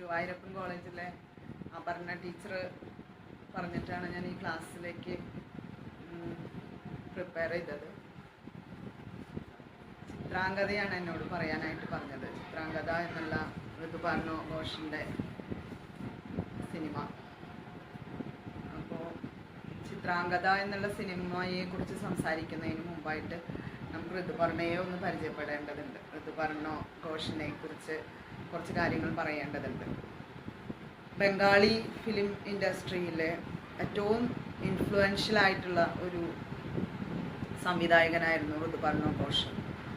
ഗുരുവായൂരപ്പൻ കോളേജിലെ അപർണ ടീച്ചർ പറഞ്ഞിട്ടാണ് ഞാൻ ഈ ക്ലാസ്സിലേക്ക് പ്രിപ്പയർ ചെയ്തത്. ചിത്രാംഗതയാണ് എന്നോട് പറയാനായിട്ട് പറഞ്ഞത്. ചിത്രാംഗത എന്നുള്ള ഋതുപർണോ ഘോഷിൻ്റെ സിനിമ. അപ്പോൾ ചിത്രാംഗത എന്നുള്ള സിനിമയെക്കുറിച്ച് സംസാരിക്കുന്നതിന് മുമ്പായിട്ട് നമുക്ക് ഋതുപർണയെ ഒന്ന് പരിചയപ്പെടേണ്ടതുണ്ട്. ഋതുപർണോ ഘോഷിനെ കുറിച്ച് കുറച്ച് കാര്യങ്ങൾ പറയേണ്ടതുണ്ട്. ബംഗാളി ഫിലിം ഇൻഡസ്ട്രിയിലെ ഏറ്റവും ഇൻഫ്ലുവൻഷ്യൽ ആയിട്ടുള്ള ഒരു സംവിധായകനായിരുന്നു ഋതുപർണോ ഘോഷ്.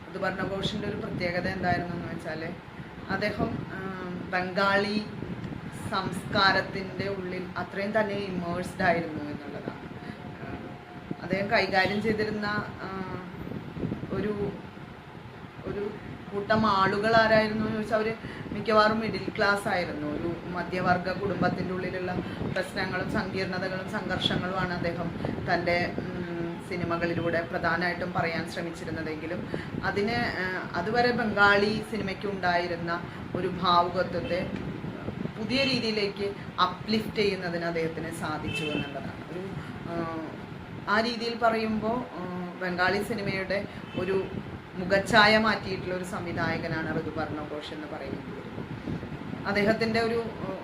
ഋതുപർണോ ഘോഷിൻ്റെ ഒരു പ്രത്യേകത എന്തായിരുന്നു എന്ന് വെച്ചാൽ അദ്ദേഹം ബംഗാളി സംസ്കാരത്തിൻ്റെ ഉള്ളിൽ അത്രയും തന്നെ ഇമേഴ്സ്ഡ് ആയിരുന്നു എന്നുള്ളതാണ്. അദ്ദേഹം കൈകാര്യം ചെയ്തിരുന്ന ഒരു ഒരു കൂട്ടം ആളുകൾ ആരായിരുന്നു എന്ന് ചോദിച്ചാൽ അവർ മിക്കവാറും മിഡിൽ ക്ലാസ് ആയിരുന്നു. ഒരു മധ്യവർഗ കുടുംബത്തിൻ്റെ ഉള്ളിലുള്ള പ്രശ്നങ്ങളും സങ്കീർണതകളും സംഘർഷങ്ങളുമാണ് അദ്ദേഹം തൻ്റെ സിനിമകളിലൂടെ പ്രധാനമായിട്ടും പറയാൻ ശ്രമിച്ചിരുന്നതെങ്കിലും അതുവരെ ബംഗാളി സിനിമയ്ക്ക് ഉണ്ടായിരുന്ന ഒരു ഭാവുകത്വത്തെ പുതിയ രീതിയിലേക്ക് അപ്ലിഫ്റ്റ് ചെയ്യുന്നതിന് അദ്ദേഹത്തിന് സാധിച്ചു എന്നുള്ളതാണ്. ആ രീതിയിൽ പറയുമ്പോൾ ബംഗാളി സിനിമയുടെ ഒരു മുഖച്ഛായ മാറ്റിയിട്ടുള്ള ഒരു സംവിധായകനാണ് ഋതുപർണോ ഘോഷ് എന്ന് പറയുന്നത്. അദ്ദേഹത്തിൻ്റെ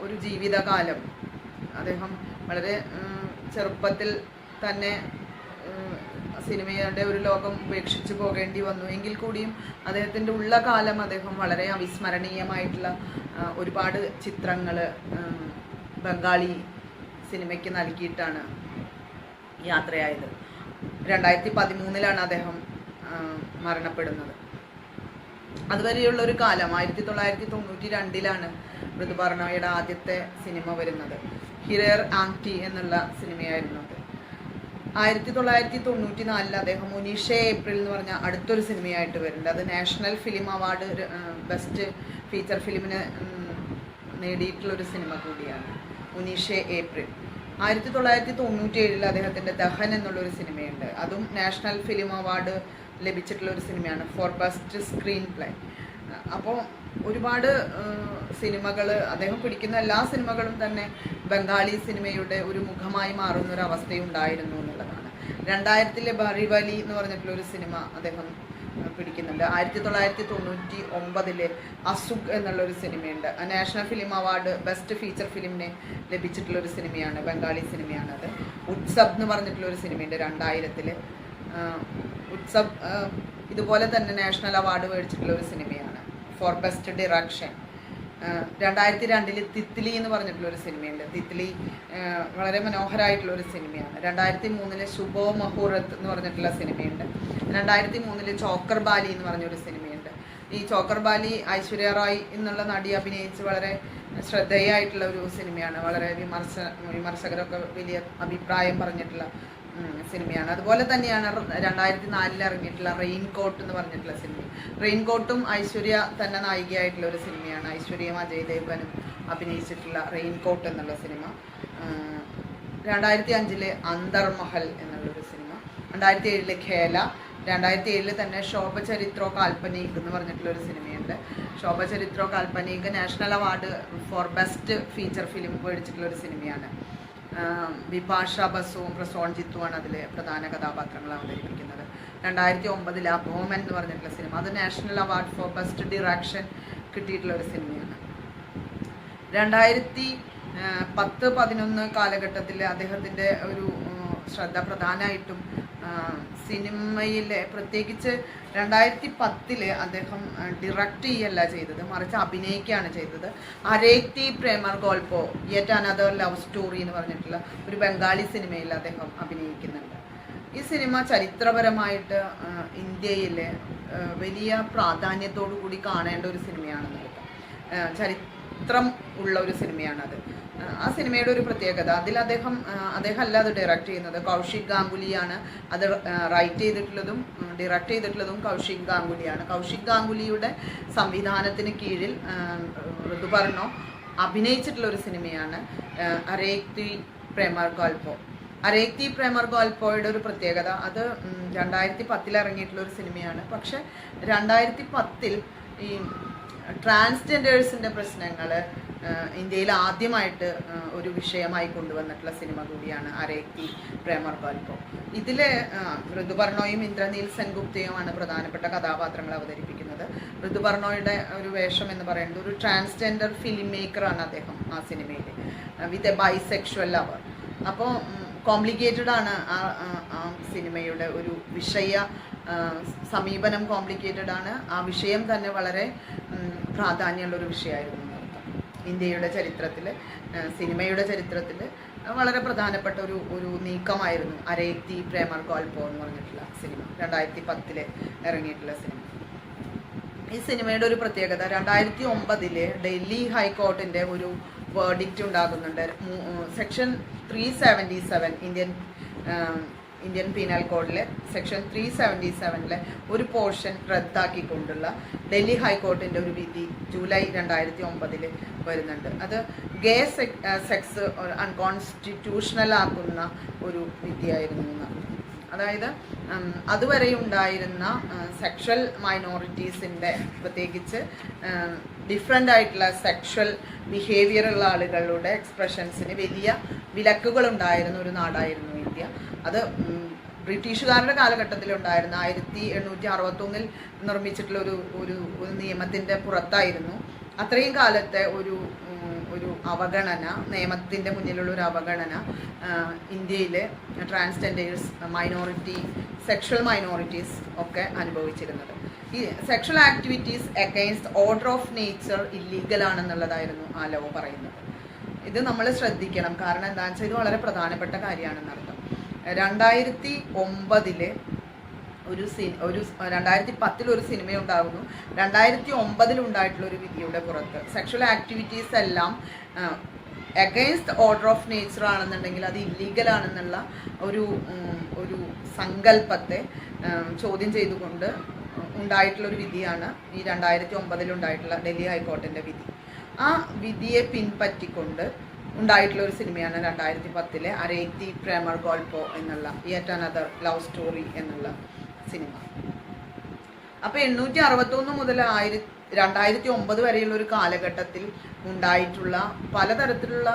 ഒരു ജീവിതകാലം, അദ്ദേഹം വളരെ ചെറുപ്പത്തിൽ തന്നെ സിനിമയുടെ ഒരു ലോകം ഉപേക്ഷിച്ച് പോകേണ്ടി വന്നു. എങ്കിൽ കൂടിയും അദ്ദേഹത്തിൻ്റെ ഉള്ള കാലം അദ്ദേഹം വളരെ അവിസ്മരണീയമായിട്ടുള്ള ഒരുപാട് ചിത്രങ്ങൾ ബംഗാളി സിനിമയ്ക്ക് നൽകിയിട്ടാണ് യാത്രയായത്. 2013 അദ്ദേഹം മരണപ്പെടുന്നത്. അതുവരെയുള്ള ഒരു കാലം 1992 ഋതുപർണോയുടെ ആദ്യത്തെ സിനിമ വരുന്നത്. ഹിരർ ആങ്ടി എന്നുള്ള സിനിമയായിരുന്നു അത്. 1994 അദ്ദേഹം മുനീഷെ ഏപ്രിൽ എന്ന് പറഞ്ഞ അടുത്തൊരു സിനിമയായിട്ട് വരുന്നുണ്ട്. അത് national film award best feature ഫിലിമിന് നേടിയിട്ടുള്ളൊരു സിനിമ കൂടിയാണ് മുനീഷെ ഏപ്രിൽ. 1997 അദ്ദേഹത്തിൻ്റെ ദഹൻ എന്നുള്ളൊരു സിനിമയുണ്ട്. അതും നാഷണൽ ഫിലിം അവാർഡ് ലഭിച്ചിട്ടുള്ള ഒരു സിനിമയാണ് ഫോർ ബെസ്റ്റ് സ്ക്രീൻ പ്ലേ. അപ്പോൾ ഒരുപാട് സിനിമകൾ, അദ്ദേഹം പിടിക്കുന്ന എല്ലാ സിനിമകളും തന്നെ ബംഗാളി സിനിമയുടെ ഒരു മുഖമായി മാറുന്ന ഒരു അവസ്ഥയുണ്ടായിരുന്നു എന്നുള്ളതാണ്. 2000 ബറിവലി എന്ന് പറഞ്ഞിട്ടുള്ളൊരു സിനിമ അദ്ദേഹം പിടിക്കുന്നുണ്ട്. 1999 അസുഖ് എന്നുള്ളൊരു സിനിമയുണ്ട്. National film award best feature ഫിലിമിന് ലഭിച്ചിട്ടുള്ളൊരു സിനിമയാണ്, ബംഗാളി സിനിമയാണത്. ഉത്സബ് എന്ന് പറഞ്ഞിട്ടുള്ളൊരു സിനിമയുണ്ട് 2000. ഉത്സബ് ഇതുപോലെ തന്നെ നാഷണൽ അവാർഡ് മേടിച്ചിട്ടുള്ള ഒരു സിനിമയാണ് ഫോർ ബെസ്റ്റ് ഡിറക്ഷൻ. 2002 തിത്ലി എന്ന് പറഞ്ഞിട്ടുള്ളൊരു സിനിമയുണ്ട്. തിത്ലി വളരെ മനോഹരമായിട്ടുള്ള ഒരു സിനിമയാണ്. 2003 ശുഭോ മഹൂറത്ത് എന്ന് പറഞ്ഞിട്ടുള്ള സിനിമയുണ്ട്. 2003 ചോക്കർ ബാലി എന്ന് പറഞ്ഞൊരു സിനിമയുണ്ട്. ഈ ചോക്കർ ബാലി ഐശ്വര്യ റായ് എന്നുള്ള നടി അഭിനയിച്ച് വളരെ ശ്രദ്ധേയമായിട്ടുള്ള ഒരു സിനിമയാണ്. വളരെ വിമർശകരൊക്കെ വലിയ അഭിപ്രായം പറഞ്ഞിട്ടുള്ള സിനിമയാണ്. അതുപോലെ തന്നെയാണ് 2004 ഇറങ്ങിയിട്ടുള്ള റെയിൻകോട്ട് എന്ന് പറഞ്ഞിട്ടുള്ള സിനിമ. റെയിൻകോട്ടും ഐശ്വര്യ തന്നെ നായികയായിട്ടുള്ള ഒരു സിനിമയാണ്. ഐശ്വര്യയും അജയ് ദേവ്ഗനും അഭിനയിച്ചിട്ടുള്ള റെയിൻകോട്ട് എന്നുള്ള സിനിമ. 2005 അന്തർമഹൽ എന്നുള്ളൊരു സിനിമ. 2007 ഖേല. 2007 തന്നെ ശോഭചരിത്രോ കാൽപ്പനിക് എന്ന് പറഞ്ഞിട്ടുള്ളൊരു സിനിമയുണ്ട്. ശോഭചരിത്രോ കാൽപ്പനിക് national award for best feature film മേടിച്ചിട്ടുള്ളൊരു സിനിമയാണ്. വിഭാഷ ബസുവും പ്രസോൺജിത്തുമാണ് അതിലെ പ്രധാന കഥാപാത്രങ്ങൾ അവതരിപ്പിക്കുന്നത്. 2009 അഭോമൻ എന്ന് പറഞ്ഞിട്ടുള്ള സിനിമ, അത് national award for best direction കിട്ടിയിട്ടുള്ള ഒരു സിനിമയാണ്. 2010-11 കാലഘട്ടത്തിൽ അദ്ദേഹത്തിൻ്റെ ഒരു ശ്രദ്ധ പ്രധാനമായിട്ടും സിനിമയിലെ, പ്രത്യേകിച്ച് 2010 അദ്ദേഹം ഡിറക്റ്റ് ചെയ്യല്ല ചെയ്തത്, മറിച്ച് അഭിനയിക്കുകയാണ് ചെയ്തത്. അരേക്തി പ്രേമർ ഗോൾപ്പോ യെറ്റ് അനദർ ലവ് സ്റ്റോറി എന്ന് പറഞ്ഞിട്ടുള്ള ഒരു ബംഗാളി സിനിമയിൽ അദ്ദേഹം അഭിനയിക്കുന്നുണ്ട്. ഈ സിനിമ ചരിത്രപരമായിട്ട് ഇന്ത്യയിലെ വലിയ പ്രാധാന്യത്തോടു കൂടി കാണേണ്ട ഒരു സിനിമയാണെന്ന് ചരിത്രം ഉള്ള ഒരു സിനിമയാണത്. ആ സിനിമയുടെ ഒരു പ്രത്യേകത, അതിൽ അദ്ദേഹമല്ല അത് ഡയറക്റ്റ് ചെയ്യുന്നത്, കൗശിക് ഗാംഗുലിയാണ്. അത് റൈറ്റ് ചെയ്തിട്ടുള്ളതും ഡയറക്റ്റ് ചെയ്തിട്ടുള്ളതും കൗശിക് ഗാംഗുലിയാണ്. കൗശിക് ഗാംഗുലിയുടെ സംവിധാനത്തിന് കീഴിൽ ഋതുപർണോ അഭിനയിച്ചിട്ടുള്ള ഒരു സിനിമയാണ് അരേക്തി പ്രേമർ ഗോൾപ്പോ. അരേക്തി പ്രേമർ ഗോൾപ്പോയുടെ ഒരു പ്രത്യേകത, അത് 2010 ഇറങ്ങിയിട്ടുള്ള ഒരു സിനിമയാണ്. പക്ഷെ 2010 ഈ ട്രാൻസ്ജെൻഡേഴ്സിൻ്റെ പ്രശ്നങ്ങൾ, ഇന്ത്യയിൽ ആദ്യമായിട്ട് ഒരു വിഷയമായി കൊണ്ടുവന്നിട്ടുള്ള സിനിമ കൂടിയാണ് അരേത്തി പ്രേമർ ഗോൽപോ. ഇതിൽ ഋതുപർണോയും ഇന്ദ്രനീൽ സെൻഗുപ്തയുമാണ് പ്രധാനപ്പെട്ട കഥാപാത്രങ്ങൾ അവതരിപ്പിക്കുന്നത്. ഋതുപർണോയുടെ ഒരു വേഷം എന്ന് പറയുന്നത് ഒരു ട്രാൻസ്ജെൻഡർ ഫിലിം മേക്കറാണ് അദ്ദേഹം ആ സിനിമയിൽ, വിത്ത് എ ബൈസെക്ഷൽ ലവർ. അപ്പോൾ കോംപ്ലിക്കേറ്റഡ് ആണ് ആ സിനിമയുടെ ഒരു വിഷയ സമീപനം. കോംപ്ലിക്കേറ്റഡ് ആണ്. ആ വിഷയം തന്നെ വളരെ പ്രാധാന്യമുള്ളൊരു വിഷയമായിരുന്നു. ഇന്ത്യയുടെ ചരിത്രത്തിൽ, സിനിമയുടെ ചരിത്രത്തിൽ വളരെ പ്രധാനപ്പെട്ട ഒരു നീക്കമായിരുന്നു അരേത്തി പ്രേമർ ഗോൽപോ എന്ന് പറഞ്ഞിട്ടുള്ള സിനിമ. 2010 ഇറങ്ങിയിട്ടുള്ള സിനിമ. ഈ സിനിമയുടെ ഒരു പ്രത്യേകത, 2009 ഡൽഹി ഹൈക്കോർട്ടിൻ്റെ ഒരു വേർഡിക്റ്റ് ഉണ്ടാകുന്നുണ്ട്. സെക്ഷൻ 377 ഇന്ത്യൻ പീനൽ കോഡിലെ സെക്ഷൻ 377 ഒരു പോർഷൻ റദ്ദാക്കിക്കൊണ്ടുള്ള ഡൽഹി ഹൈക്കോർട്ടിൻ്റെ ഒരു വിധി ജൂലൈ 2009 വരുന്നുണ്ട്. അത് ഗേ സെക്സ് അൺകോൺസ്റ്റിറ്റ്യൂഷണൽ ആക്കുന്ന ഒരു വിധിയായിരുന്നു എന്നാണ്. അതായത് അതുവരെ ഉണ്ടായിരുന്ന സെക്ഷൽ മൈനോറിറ്റീസിൻ്റെ, പ്രത്യേകിച്ച് ഡിഫറെൻ്റ് ആയിട്ടുള്ള സെക്ഷൽ ബിഹേവിയർ ഉള്ള ആളുകളുടെ എക്സ്പ്രഷൻസിന് വലിയ വിലക്കുകളുണ്ടായിരുന്ന ഒരു നാടായിരുന്നു ഇന്ത്യ. അത് ബ്രിട്ടീഷുകാരുടെ കാലഘട്ടത്തിലുണ്ടായിരുന്ന 1861 നിർമ്മിച്ചിട്ടുള്ള ഒരു നിയമത്തിൻ്റെ പുറത്തായിരുന്നു. അത്രയും കാലത്തെ ഒരു അവഗണന, നിയമത്തിൻ്റെ മുന്നിലുള്ള ഒരു അവഗണന ഇന്ത്യയിലെ ട്രാൻസ്ജെൻഡേഴ്സ്, മൈനോറിറ്റി, സെക്ഷൽ മൈനോറിറ്റീസ് ഒക്കെ അനുഭവിച്ചിരുന്നത്. ഈ sexual activities against order of nature ഇല്ലീഗലാണെന്നുള്ളതായിരുന്നു ആ ലോ പറയുന്നത്. ഇത് നമ്മൾ ശ്രദ്ധിക്കണം. കാരണം എന്താണെന്ന് വെച്ചാൽ ഇത് വളരെ പ്രധാനപ്പെട്ട കാര്യമാണെന്നർത്ഥം. 2009 2010 ഒരു സിനിമ ഉണ്ടാകുന്നു. 2009 ഉണ്ടായിട്ടുള്ള ഒരു വിധിയുടെ പുറത്ത് സെക്ഷൽ ആക്ടിവിറ്റീസ് എല്ലാം അഗെയിൻസ്റ്റ് ഓർഡർ ഓഫ് നേച്ചർ ആണെന്നുണ്ടെങ്കിൽ അത് ഇല്ലീഗൽ ആണെന്നുള്ള ഒരു സങ്കല്പത്തെ ചോദ്യം ചെയ്തുകൊണ്ട് ഉണ്ടായിട്ടുള്ളൊരു വിധിയാണ് ഈ 2009 ഉണ്ടായിട്ടുള്ള ഡൽഹി ഹൈക്കോർട്ടിൻ്റെ വിധി. ആ വിധിയെ പിൻപറ്റിക്കൊണ്ട് ഉണ്ടായിട്ടുള്ള ഒരു സിനിമയാണ് 2010 അരേത്തി പ്രേമർ ഗോൽപോ എന്നുള്ള യെറ്റ് അനദർ ലവ് സ്റ്റോറി എന്നുള്ള സിനിമ. അപ്പോൾ 861 മുതൽ 2009 വരെയുള്ള ഒരു കാലഘട്ടത്തിൽ ഉണ്ടായിട്ടുള്ള പലതരത്തിലുള്ള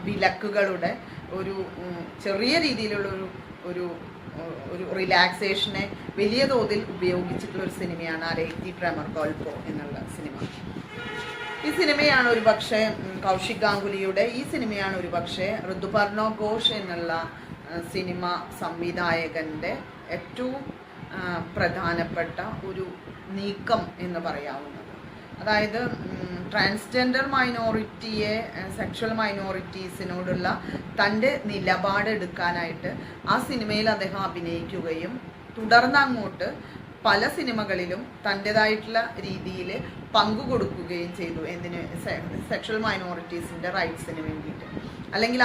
വിലക്കുകളുടെ ഒരു ചെറിയ രീതിയിലുള്ള ഒരു റിലാക്സേഷനെ വലിയ തോതിൽ ഉപയോഗിച്ചിട്ടുള്ള ഒരു സിനിമയാണ് അരേത്തി പ്രേമർ ഗോൽപോ എന്നുള്ള സിനിമ. ഈ സിനിമയാണ് ഒരു പക്ഷേ കൗശിക് ഗാംഗുലിയുടെ ഋതുപർണോ ഘോഷ് എന്നുള്ള സിനിമ സംവിധായകൻ്റെ ഏറ്റവും പ്രധാനപ്പെട്ട ഒരു നീക്കം എന്ന് പറയാവുന്നത്. അതായത് ട്രാൻസ്ജെൻഡർ മൈനോറിറ്റിയെ, സെക്ഷൽ മൈനോറിറ്റീസിനോടുള്ള തൻ്റെ നിലപാടെടുക്കാനായിട്ട് ആ സിനിമയിൽ അദ്ദേഹം അഭിനയിക്കുകയും തുടർന്ന് അങ്ങോട്ട് പല സിനിമകളിലും തൻ്റെതായിട്ടുള്ള രീതിയിൽ പങ്കുകൊടുക്കുകയും ചെയ്തു. എന്തിന്? സെക്ഷൽ മൈനോറിറ്റീസിൻ്റെ റൈറ്റ്സിന് വേണ്ടിയിട്ട്, അല്ലെങ്കിൽ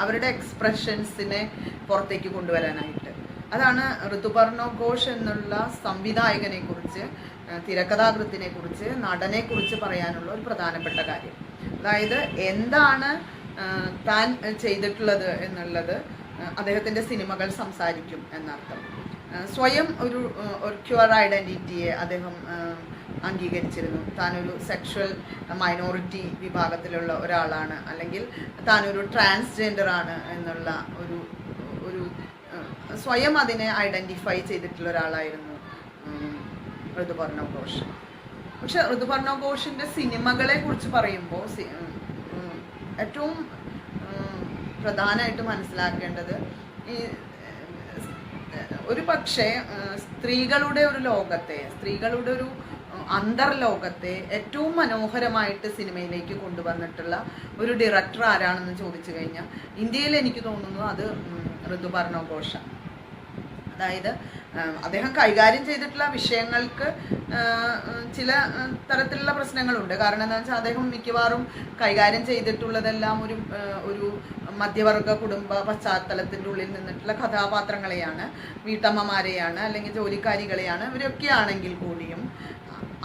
അവരുടെ എക്സ്പ്രഷൻസിനെ പുറത്തേക്ക് കൊണ്ടുവരാനായിട്ട്. അതാണ് ഋതുപർണോ ഘോഷ് എന്നുള്ള സംവിധായകനെ കുറിച്ച്, തിരക്കഥാകൃത്തിനെ കുറിച്ച്, നടനെ കുറിച്ച് പറയാനുള്ള ഒരു പ്രധാനപ്പെട്ട കാര്യം. അതായത് എന്താണ് താൻ ചെയ്തിട്ടുള്ളത് എന്നുള്ളത് അദ്ദേഹത്തിൻ്റെ സിനിമകൾ സംസാരിക്കും എന്നർത്ഥം. സ്വയം ഒരു ക്യൂർ ഐഡൻറ്റിറ്റിയെ അദ്ദേഹം അംഗീകരിച്ചിരുന്നു. താനൊരു സെക്ഷൽ മൈനോറിറ്റി വിഭാഗത്തിലുള്ള ഒരാളാണ്, അല്ലെങ്കിൽ താനൊരു ട്രാൻസ്ജെൻഡർ ആണ് എന്നുള്ള ഒരു സ്വയം അതിനെ ഐഡൻറ്റിഫൈ ചെയ്തിട്ടുള്ള ഒരാളായിരുന്നു ഋതുപർണോ ഘോഷ്. പക്ഷെ ഋതുപർണോ ഘോഷിൻ്റെ സിനിമകളെ കുറിച്ച് പറയുമ്പോൾ ഏറ്റവും പ്രധാനമായിട്ട് മനസ്സിലാക്കേണ്ടത് ഈ ഒരു പക്ഷേ സ്ത്രീകളുടെ ഒരു ലോകത്തെ, സ്ത്രീകളുടെ ഒരു അന്തർലോകത്തെ ഏറ്റവും മനോഹരമായിട്ട് സിനിമയിലേക്ക് കൊണ്ടുവന്നിട്ടുള്ള ഒരു ഡയറക്ടർ ആരാണെന്ന് ചോദിച്ചു കഴിഞ്ഞാൽ ഇന്ത്യയിൽ എനിക്ക് തോന്നുന്നു അത് ഋതുപർണോ ഘോഷാണ്. അതായത് അദ്ദേഹം കൈകാര്യം ചെയ്തിട്ടുള്ള വിഷയങ്ങൾക്ക് ചില തരത്തിലുള്ള പ്രശ്നങ്ങളുണ്ട്. കാരണം എന്താ വെച്ചാൽ അദ്ദേഹം മിക്കവാറും കൈകാര്യം ചെയ്തിട്ടുള്ളതെല്ലാം ഒരു മധ്യവർഗ കുടുംബ പശ്ചാത്തലത്തിൻ്റെ ഉള്ളിൽ നിന്നിട്ടുള്ള കഥാപാത്രങ്ങളെയാണ്, വീട്ടമ്മമാരെയാണ്, അല്ലെങ്കിൽ ജോലിക്കാരികളെയാണ്. ഇവരൊക്കെ ആണെങ്കിൽ കൂടിയും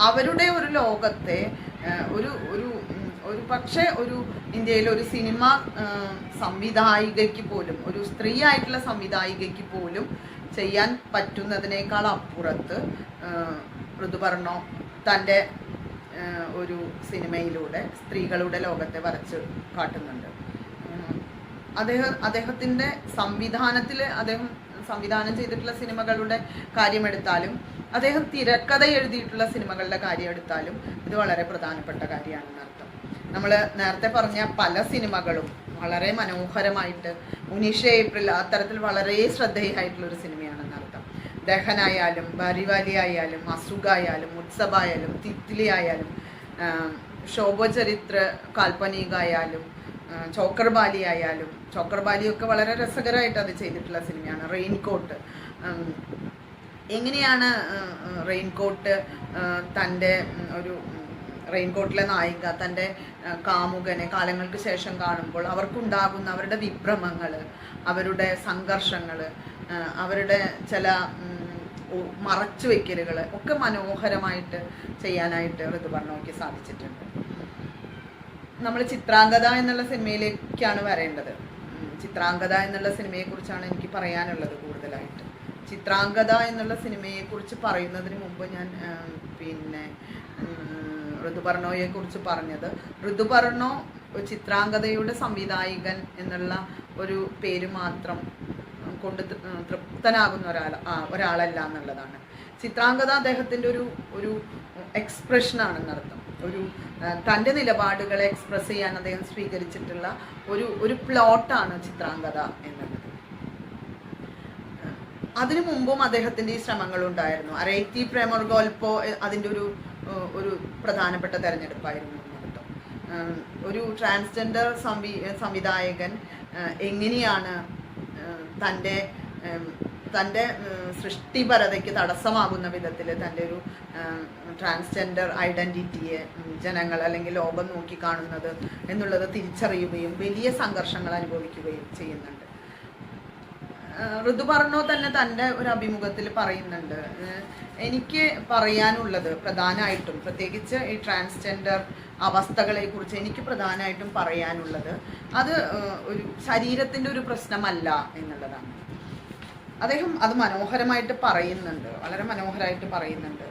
അവരുടെ ഒരു ലോകത്തെ ഒരു പക്ഷേ ഒരു ഇന്ത്യയിലെ ഒരു സിനിമ സംവിധായികയ്ക്ക് പോലും, ഒരു സ്ത്രീ ആയിട്ടുള്ള സംവിധായികയ്ക്ക് പോലും ചെയ്യാൻ പറ്റുന്നതിനേക്കാൾ അപ്പുറത്ത് ഋതുപർണോ തൻ്റെ ഒരു സിനിമയിലൂടെ സ്ത്രീകളുടെ ലോകത്തെ വരച്ച് കാട്ടുന്നുണ്ട്. അദ്ദേഹത്തിൻ്റെ അദ്ദേഹം സംവിധാനം ചെയ്തിട്ടുള്ള സിനിമകളുടെ കാര്യമെടുത്താലും അദ്ദേഹം തിരക്കഥ എഴുതിയിട്ടുള്ള സിനിമകളുടെ കാര്യം എടുത്താലും ഇത് വളരെ പ്രധാനപ്പെട്ട കാര്യമാണെന്ന് അർത്ഥം. നമ്മൾ നേരത്തെ പറഞ്ഞ പല സിനിമകളും വളരെ മനോഹരമായിട്ട്, ഉനീഷ ഏപ്രിൽ അത്തരത്തിൽ വളരെ ശ്രദ്ധേയമായിട്ടുള്ളൊരു സിനിമയാണെന്ന് അർത്ഥം. ദഹനായാലും, ബാരിവാലി ആയാലും, അസുഖായാലും, ഉത്സവായാലും, തിത്ലി ആയാലും, ശോഭചരിത്ര കാൽപ്പനികായാലും, ചോക്കർബാലി ആയാലും, ചോക്കർബാലിയൊക്കെ വളരെ രസകരമായിട്ട് അത് ചെയ്തിട്ടുള്ള സിനിമയാണ്. റെയിൻകോട്ട്, എങ്ങനെയാണ് റെയിൻകോട്ട് തൻ്റെ റെയിൻകോട്ടിലെ നായിക തൻ്റെ കാമുകനെ കാലങ്ങൾക്ക് ശേഷം കാണുമ്പോൾ അവർക്കുണ്ടാകുന്ന അവരുടെ വിഭ്രമങ്ങൾ, അവരുടെ സംഘർഷങ്ങൾ, അവരുടെ ചില മറച്ചു വെക്കലുകൾ ഒക്കെ മനോഹരമായിട്ട് ചെയ്യാനായിട്ട് ഋതുപർണയ്ക്ക് സാധിച്ചിട്ടുണ്ട്. നമ്മൾ ചിത്രാംഗത എന്നുള്ള സിനിമയിലേക്കാണ് വരേണ്ടത്. ചിത്രാംഗത എന്നുള്ള സിനിമയെക്കുറിച്ചാണ് എനിക്ക് പറയാനുള്ളത് കൂടുതലായിട്ട്. ചിത്രാംഗത എന്നുള്ള സിനിമയെക്കുറിച്ച് പറയുന്നതിന് മുമ്പ് ഞാൻ ഋതുപർണയെക്കുറിച്ച് പറഞ്ഞത്, ഋതുപർണോ ചിത്രാംഗതയുടെ സംവിധായകൻ എന്നുള്ള ഒരു പേര് മാത്രം കൊണ്ട് തൃപ്തനാകുന്ന ഒരാളല്ല എന്നുള്ളതാണ്. ചിത്രാംഗത അദ്ദേഹത്തിൻ്റെ ഒരു എക്സ്പ്രഷനാണെന്നർത്ഥം. തൻ്റെ നിലപാടുകളെ എക്സ്പ്രസ് ചെയ്യാൻ അദ്ദേഹം സ്വീകരിച്ചിട്ടുള്ള ഒരു പ്ലോട്ടാണ് ചിത്രാംഗത എന്നുള്ളത്. അതിനു മുമ്പും അദ്ദേഹത്തിൻ്റെ ഈ ശ്രമങ്ങളുണ്ടായിരുന്നു. അരൈത്തി പ്രേമർഗോൽപ്പോ അതിൻ്റെ ഒരു പ്രധാനപ്പെട്ട തെരഞ്ഞെടുപ്പായിരുന്നു എന്നർത്ഥം. ഒരു ട്രാൻസ്ജെൻഡർ സംവിധായകൻ എങ്ങനെയാണ് തൻ്റെ സൃഷ്ടിപരതയ്ക്ക് തടസ്സമാകുന്ന വിധത്തിൽ തൻ്റെ ഒരു ട്രാൻസ്ജെൻഡർ ഐഡൻറ്റിറ്റിയെ ജനങ്ങൾ അല്ലെങ്കിൽ ലോകം നോക്കിക്കാണുന്നത് എന്നുള്ളത് തിരിച്ചറിയുകയും വലിയ സംഘർഷങ്ങൾ അനുഭവിക്കുകയും ചെയ്യുന്നുണ്ട്. ഋതുപർണോ തന്നെ തൻ്റെ ഒരു അഭിമുഖത്തിൽ പറയുന്നുണ്ട്, എനിക്ക് പറയാനുള്ളത് പ്രധാനമായിട്ടും, പ്രത്യേകിച്ച് ഈ ട്രാൻസ്ജെൻഡർ അവസ്ഥകളെക്കുറിച്ച് എനിക്ക് പ്രധാനമായിട്ടും പറയാനുള്ളത് അത് ഒരു ശരീരത്തിൻ്റെ ഒരു പ്രശ്നമല്ല എന്നുള്ളതാണ്. അദ്ദേഹം അത് മനോഹരമായിട്ട് പറയുന്നുണ്ട്, വളരെ മനോഹരമായിട്ട് പറയുന്നുണ്ട്.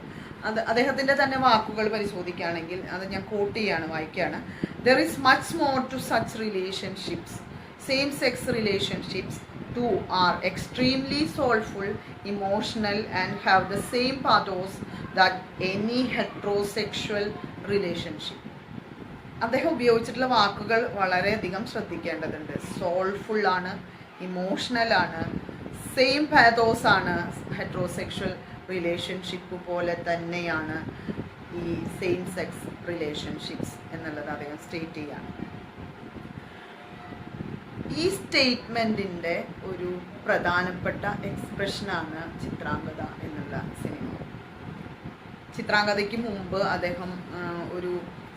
അദ്ദേഹത്തിൻ്റെ തന്നെ വാക്കുകൾ പരിശോധിക്കുകയാണെങ്കിൽ അത് ഞാൻ കോട്ട് ചെയ്യാണ്, വായിക്കുകയാണ്. There is much more to such relationships. Same sex relationships too are extremely soulful, emotional and have the same pathos that any heterosexual relationship. അദ്ദേഹം ഉപയോഗിച്ചിട്ടുള്ള വാക്കുകൾ വളരെയധികം ശ്രദ്ധിക്കേണ്ടതുണ്ട്. സോൾഫുൾ ആണ്, ഇമോഷണൽ ആണ്, സെയിം പാതോസ് ആണ്. ഹെറ്ററോസെക്ഷൽ റിലേഷൻഷിപ്പ് പോലെ തന്നെയാണ് ഈ സെയിം സെക്സ് റിലേഷൻഷിപ്സ് എന്നുള്ളത് അദ്ദേഹം സ്റ്റേറ്റ് ചെയ്യാണ്. ഈ സ്റ്റേറ്റ്മെൻറ്റിൻ്റെ ഒരു പ്രധാനപ്പെട്ട എക്സ്പ്രഷനാണ് ചിത്രാംഗത എന്നുള്ള സിനിമ. ചിത്രാംഗതയ്ക്ക് മുമ്പ് അദ്ദേഹം ഒരു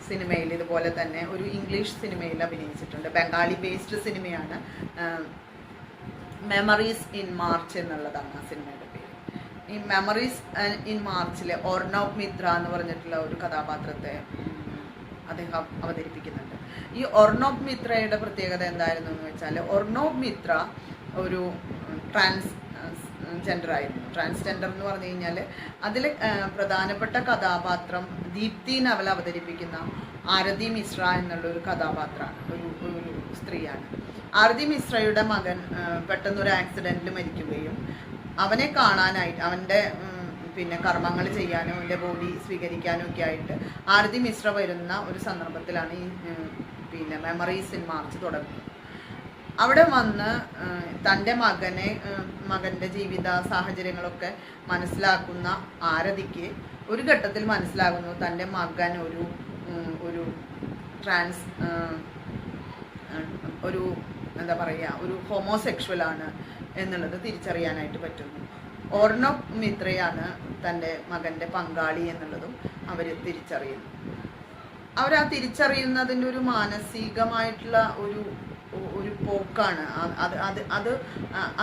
സിനിമയിൽ ഇതുപോലെ തന്നെ ഒരു ഇംഗ്ലീഷ് സിനിമയിൽ അഭിനയിച്ചിട്ടുണ്ട്. ബംഗാളി ബേസ്ഡ് സിനിമയാണ്. മെമ്മറീസ് ഇൻ മാർച്ച് എന്നുള്ളതാണ് ആ സിനിമയുടെ പേര്. ഈ മെമ്മറീസ് ഇൻ മാർച്ചിലെ ഒർണവ് മിത്ര എന്ന് പറഞ്ഞിട്ടുള്ള ഒരു കഥാപാത്രത്തെ അദ്ദേഹം അവതരിപ്പിക്കുന്നുണ്ട്. ഈ ഒർണവ് മിത്രയുടെ പ്രത്യേകത എന്തായിരുന്നു എന്ന് വെച്ചാൽ, ഒർണവ് മിത്ര ഒരു ട്രാൻസ്ജെൻഡർ ആയിരുന്നു. ട്രാൻസ്ജെൻഡർ എന്ന് പറഞ്ഞു കഴിഞ്ഞാൽ അതിൽ പ്രധാനപ്പെട്ട കഥാപാത്രം ദീപ്തി നവൽ അവതരിപ്പിക്കുന്ന ആരതി മിശ്ര എന്നുള്ളൊരു കഥാപാത്രമാണ്, ഒരു സ്ത്രീയാണ്. ആരതി മിശ്രയുടെ മകൻ പെട്ടെന്നൊരു ആക്സിഡൻറ്റിൽ മരിക്കുകയും അവനെ കാണാനായിട്ട് അവൻ്റെ കർമ്മങ്ങൾ ചെയ്യാനും അവൻ്റെ ബോഡി സ്വീകരിക്കാനും ഒക്കെ ആയിട്ട് ആരതി മിശ്ര വരുന്ന ഒരു സന്ദർഭത്തിലാണ് ഈ മെമ്മറീസ് ഇൻ മാർച്ച് തുടങ്ങുന്നത്. അവിടെ വന്ന് തൻ്റെ മകൻ്റെ ജീവിത സാഹചര്യങ്ങളൊക്കെ മനസ്സിലാക്കുന്ന ആരതിക്ക് ഒരു ഘട്ടത്തിൽ മനസ്സിലാകുന്നു തൻ്റെ മകൻ ഒരു ട്രാൻസ് എന്താ പറയുക, ഒരു ഹോമോസെക്ഷുവലാണ് എന്നുള്ളത് തിരിച്ചറിയാനായിട്ട് പറ്റുന്നു. ഒർണവ് മിത്രയാണ് തൻ്റെ മകൻ്റെ പങ്കാളി എന്നുള്ളതും അവർ തിരിച്ചറിയുന്നു. അവരാ തിരിച്ചറിയുന്നതിൻ്റെ ഒരു മാനസികമായിട്ടുള്ള ഒരു പോക്കാണ്.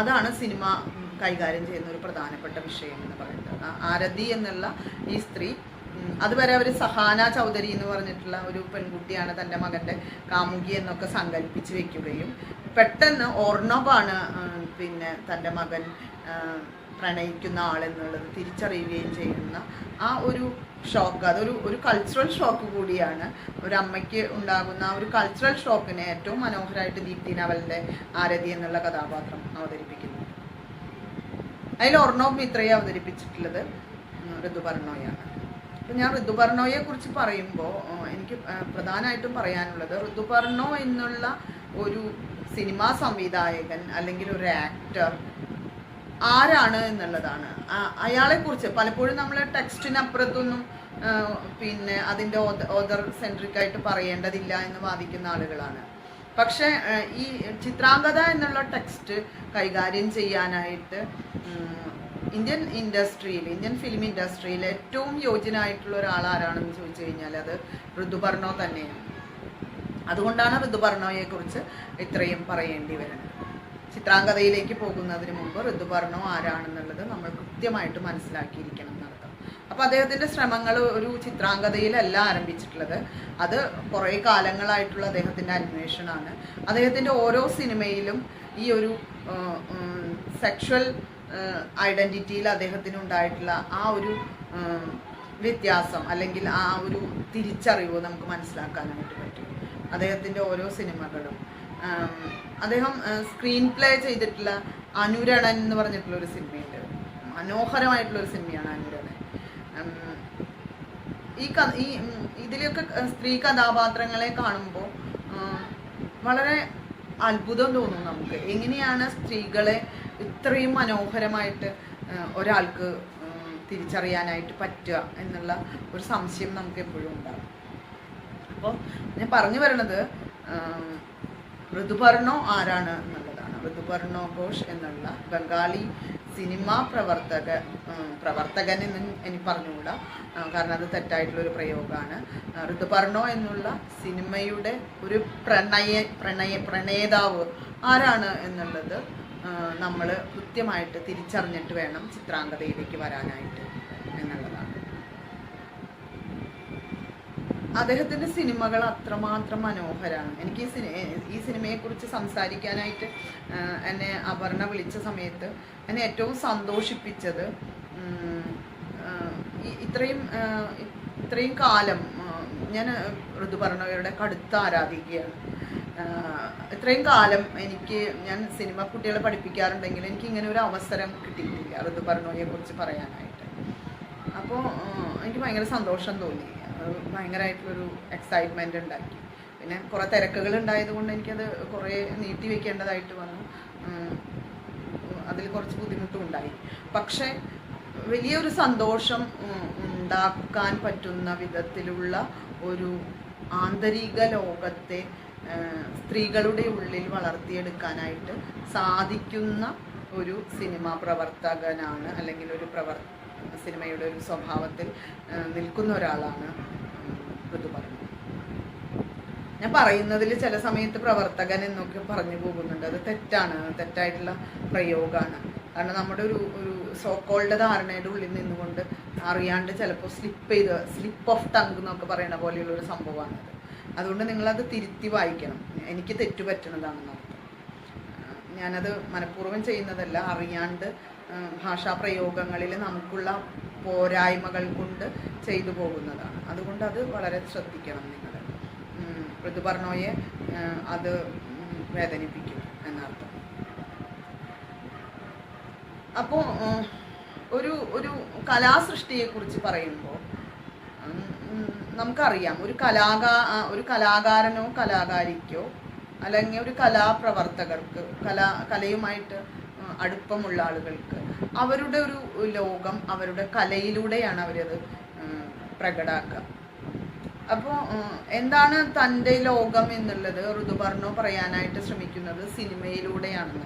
അതാണ് സിനിമ കൈകാര്യം ചെയ്യുന്ന ഒരു പ്രധാനപ്പെട്ട വിഷയം എന്ന് പറയുന്നത്. ആരതി എന്നുള്ള ഈ സ്ത്രീ, അതുവരെ അവർ സഹാന ചൗധരി എന്ന് പറഞ്ഞിട്ടുള്ള ഒരു പെൺകുട്ടിയാണ് തൻ്റെ മകൻ്റെ കാമുകി എന്നൊക്കെ സങ്കല്പിച്ച് വെക്കുകയും പെട്ടെന്ന് ഒർണവാണ് തൻ്റെ മകൻ പ്രണയിക്കുന്ന ആളെന്നുള്ളത് തിരിച്ചറിയുകയും ചെയ്യുന്ന ആ ഒരു ഷോക്ക്, ഒരു കൾച്ചറൽ ഷോക്ക് കൂടിയാണ്. ഒരു അമ്മയ്ക്ക് ഉണ്ടാകുന്ന ഒരു കൾച്ചറൽ ഷോക്കിനെ ഏറ്റവും മനോഹരമായിട്ട് ദീപ്തി നവലിൻ്റെ ആരതി എന്നുള്ള കഥാപാത്രം അവതരിപ്പിക്കുന്നു. അതിൽ ഒർണവ് മിത്രയെ അവതരിപ്പിച്ചിട്ടുള്ളത് ഋതുപർണോയാണ്. അപ്പം ഞാൻ ഋതുപർണോയെ കുറിച്ച് പറയുമ്പോൾ എനിക്ക് പ്രധാനമായിട്ടും പറയാനുള്ളത്, ഋതുപർണോ എന്നുള്ള ഒരു സിനിമാ സംവിധായകൻ അല്ലെങ്കിൽ ഒരു ആക്ടർ ആരാണ് എന്നുള്ളതാണ്. അയാളെക്കുറിച്ച് പലപ്പോഴും നമ്മൾ ടെക്സ്റ്റിനപ്പുറത്തൊന്നും പിന്നെ അതിൻ്റെ ഓദർ സെൻട്രിക് ആയിട്ട് പറയേണ്ടതില്ല എന്ന് വാദിക്കുന്ന ആളുകളാണ്. പക്ഷേ ഈ ചിത്രാംഗത എന്നുള്ള ടെക്സ്റ്റ് കൈകാര്യം ചെയ്യാനായിട്ട് ഇന്ത്യൻ ഫിലിം ഇൻഡസ്ട്രിയിൽ ഏറ്റവും യോഗ്യനായിട്ടുള്ള ഒരാൾ ആരാണെന്ന് ചോദിച്ചു കഴിഞ്ഞാൽ അത് ഋതുപർണോ തന്നെയാണ്. അതുകൊണ്ടാണ് ഋതുപർണോയെക്കുറിച്ച് ഇത്രയും പറയേണ്ടി വരുന്നത്. ചിത്രാംഗതയിലേക്ക് പോകുന്നതിന് മുമ്പ് ഋതുപർണോ ആരാണെന്നുള്ളത് നമ്മൾ കൃത്യമായിട്ട് മനസ്സിലാക്കിയിരിക്കണം എന്നർത്ഥം. അപ്പോൾ അദ്ദേഹത്തിൻ്റെ ശ്രമങ്ങൾ ഒരു ചിത്രാംഗതയിലല്ല ആരംഭിച്ചിട്ടുള്ളത്, അത് കുറേ കാലങ്ങളായിട്ടുള്ള അദ്ദേഹത്തിൻ്റെ അന്വേഷണമാണ്. അദ്ദേഹത്തിൻ്റെ ഓരോ സിനിമയിലും ഈ ഒരു സെക്ഷൽ ഐഡൻറ്റിറ്റിയിൽ അദ്ദേഹത്തിന് ഉണ്ടായിട്ടുള്ള ആ ഒരു വ്യത്യാസം അല്ലെങ്കിൽ ആ ഒരു തിരിച്ചറിവ് നമുക്ക് മനസ്സിലാക്കാനായിട്ട് പറ്റും. അദ്ദേഹത്തിൻ്റെ ഓരോ സിനിമകളും അദ്ദേഹം സ്ക്രീൻ പ്ലേ ചെയ്തിട്ടുള്ള അനുരണൻ എന്ന് പറഞ്ഞിട്ടുള്ളൊരു സിനിമയുണ്ട്. മനോഹരമായിട്ടുള്ളൊരു സിനിമയാണ് അനുരണൻ. ഈ ഇതിലൊക്കെ സ്ത്രീ കഥാപാത്രങ്ങളെ കാണുമ്പോൾ വളരെ അത്ഭുതം തോന്നും നമുക്ക്. എങ്ങനെയാണ് സ്ത്രീകളെ ഇത്രയും മനോഹരമായിട്ട് ഒരാൾക്ക് തിരിച്ചറിയാനായിട്ട് പറ്റുക എന്നുള്ള ഒരു സംശയം നമുക്ക് എപ്പോഴും ഉണ്ടാകും. അപ്പോൾ ഞാൻ പറഞ്ഞു വരുന്നത് ഋതുപർണോ ആരാണ് എന്നുള്ളതാണ്. ഋതുപർണോ ഘോഷ് എന്നുള്ള ബംഗാളി സിനിമാ പ്രവർത്തകൻ എന്ന് എനിക്ക് പറഞ്ഞുകൂടാ, കാരണം അത് തെറ്റായിട്ടുള്ളൊരു പ്രയോഗമാണ്. ഋതുപർണോ എന്നുള്ള സിനിമയുടെ ഒരു പ്രണേതാവ് ആരാണ് എന്നുള്ളത് നമ്മൾ കൃത്യമായിട്ട് തിരിച്ചറിഞ്ഞിട്ട് വേണം ചിത്രാംഗതയിലേക്ക് വരാനായിട്ട് എന്നുള്ളതാണ്. അദ്ദേഹത്തിൻ്റെ സിനിമകൾ അത്രമാത്രം മനോഹരമാണ്. എനിക്ക് ഈ സിനിമയെക്കുറിച്ച് സംസാരിക്കാനായിട്ട് എന്നെ അപർണ വിളിച്ച സമയത്ത് എന്നെ ഏറ്റവും സന്തോഷിപ്പിച്ചത് ഇത്രയും കാലം ഞാൻ ഋതുപർണോയുടെ കടുത്ത ആരാധിക്കുകയാണ്. ഇത്രയും കാലം ഞാൻ സിനിമ കുട്ടികളെ പഠിപ്പിക്കാറുണ്ടെങ്കിൽ എനിക്ക് ഇങ്ങനെ ഒരു അവസരം കിട്ടിയിട്ടില്ല ഋതുപർണോയെക്കുറിച്ച് പറയാനായിട്ട്. അപ്പോൾ എനിക്ക് ഭയങ്കര സന്തോഷം തോന്നി, ഭയങ്കരമായിട്ടുള്ളൊരു എക്സൈറ്റ്മെൻറ്റ് ഉണ്ടാക്കി. പിന്നെ കുറേ തിരക്കുകൾ ഉണ്ടായതുകൊണ്ട് എനിക്കത് കുറേ നീട്ടി വയ്ക്കേണ്ടതായിട്ട് വന്നു, അതിൽ കുറച്ച് ബുദ്ധിമുട്ടും ഉണ്ടായി. പക്ഷേ വലിയൊരു സന്തോഷം ഉണ്ടാക്കാൻ പറ്റുന്ന വിധത്തിലുള്ള ഒരു ആന്തരിക ലോകത്തെ സ്ത്രീകളുടെ ഉള്ളിൽ വളർത്തിയെടുക്കാനായിട്ട് സാധിക്കുന്ന ഒരു സിനിമാ പ്രവർത്തകനാണ്, അല്ലെങ്കിൽ ഒരു സിനിമയുടെ ഒരു സ്വഭാവത്തിൽ നിൽക്കുന്ന ഒരാളാണ് ഋതുപർണോ. ഞാൻ പറയുന്നതിൽ ചില സമയത്ത് പ്രവർത്തകൻ എന്നൊക്കെ പറഞ്ഞു പോകുന്നുണ്ട്, അത് തെറ്റായിട്ടുള്ള പ്രയോഗമാണ്. കാരണം നമ്മുടെ ഒരു സോക്കോൾഡ് ധാരണയുടെ ഉള്ളിൽ നിന്നുകൊണ്ട് അറിയാണ്ട് ചിലപ്പോൾ സ്ലിപ്പ് ഓഫ് ടങ് എന്നൊക്കെ പറയുന്ന പോലെയുള്ളൊരു സംഭവമാണത്. അതുകൊണ്ട് നിങ്ങളത് തിരുത്തി വായിക്കണം. എനിക്ക് തെറ്റുപറ്റുന്നതാണെന്ന് അർത്ഥം. ഞാനത് മനഃപൂർവ്വം ചെയ്യുന്നതല്ല, അറിയാണ്ട് ഭാഷാപ്രയോഗങ്ങളിൽ നമുക്കുള്ള പോരായ്മകൾ കൊണ്ട് ചെയ്തു പോകുന്നതാണ്. അതുകൊണ്ട് അത് വളരെ ശ്രദ്ധിക്കണം നിങ്ങൾ. ഋതുപർണോയെ അത് വേദനിപ്പിക്കും എന്നർത്ഥം. അപ്പോൾ ഒരു കലാസൃഷ്ടിയെക്കുറിച്ച് പറയുമ്പോൾ നമുക്കറിയാം, ഒരു കലാകാരനോ കലാകാരിക്കോ അല്ലെങ്കിൽ ഒരു കലാപ്രവർത്തകർക്ക് കലയുമായിട്ട് അടുപ്പമുള്ള ആളുകൾക്ക് അവരുടെ ഒരു ലോകം അവരുടെ കലയിലൂടെയാണ് അവരത് പ്രകടാക്കുക. അപ്പോൾ എന്താണ് തൻ്റെ ലോകം എന്നുള്ളത് ഋതുപർണോ പറയാനായിട്ട് ശ്രമിക്കുന്നത് സിനിമയിലൂടെയാണ്.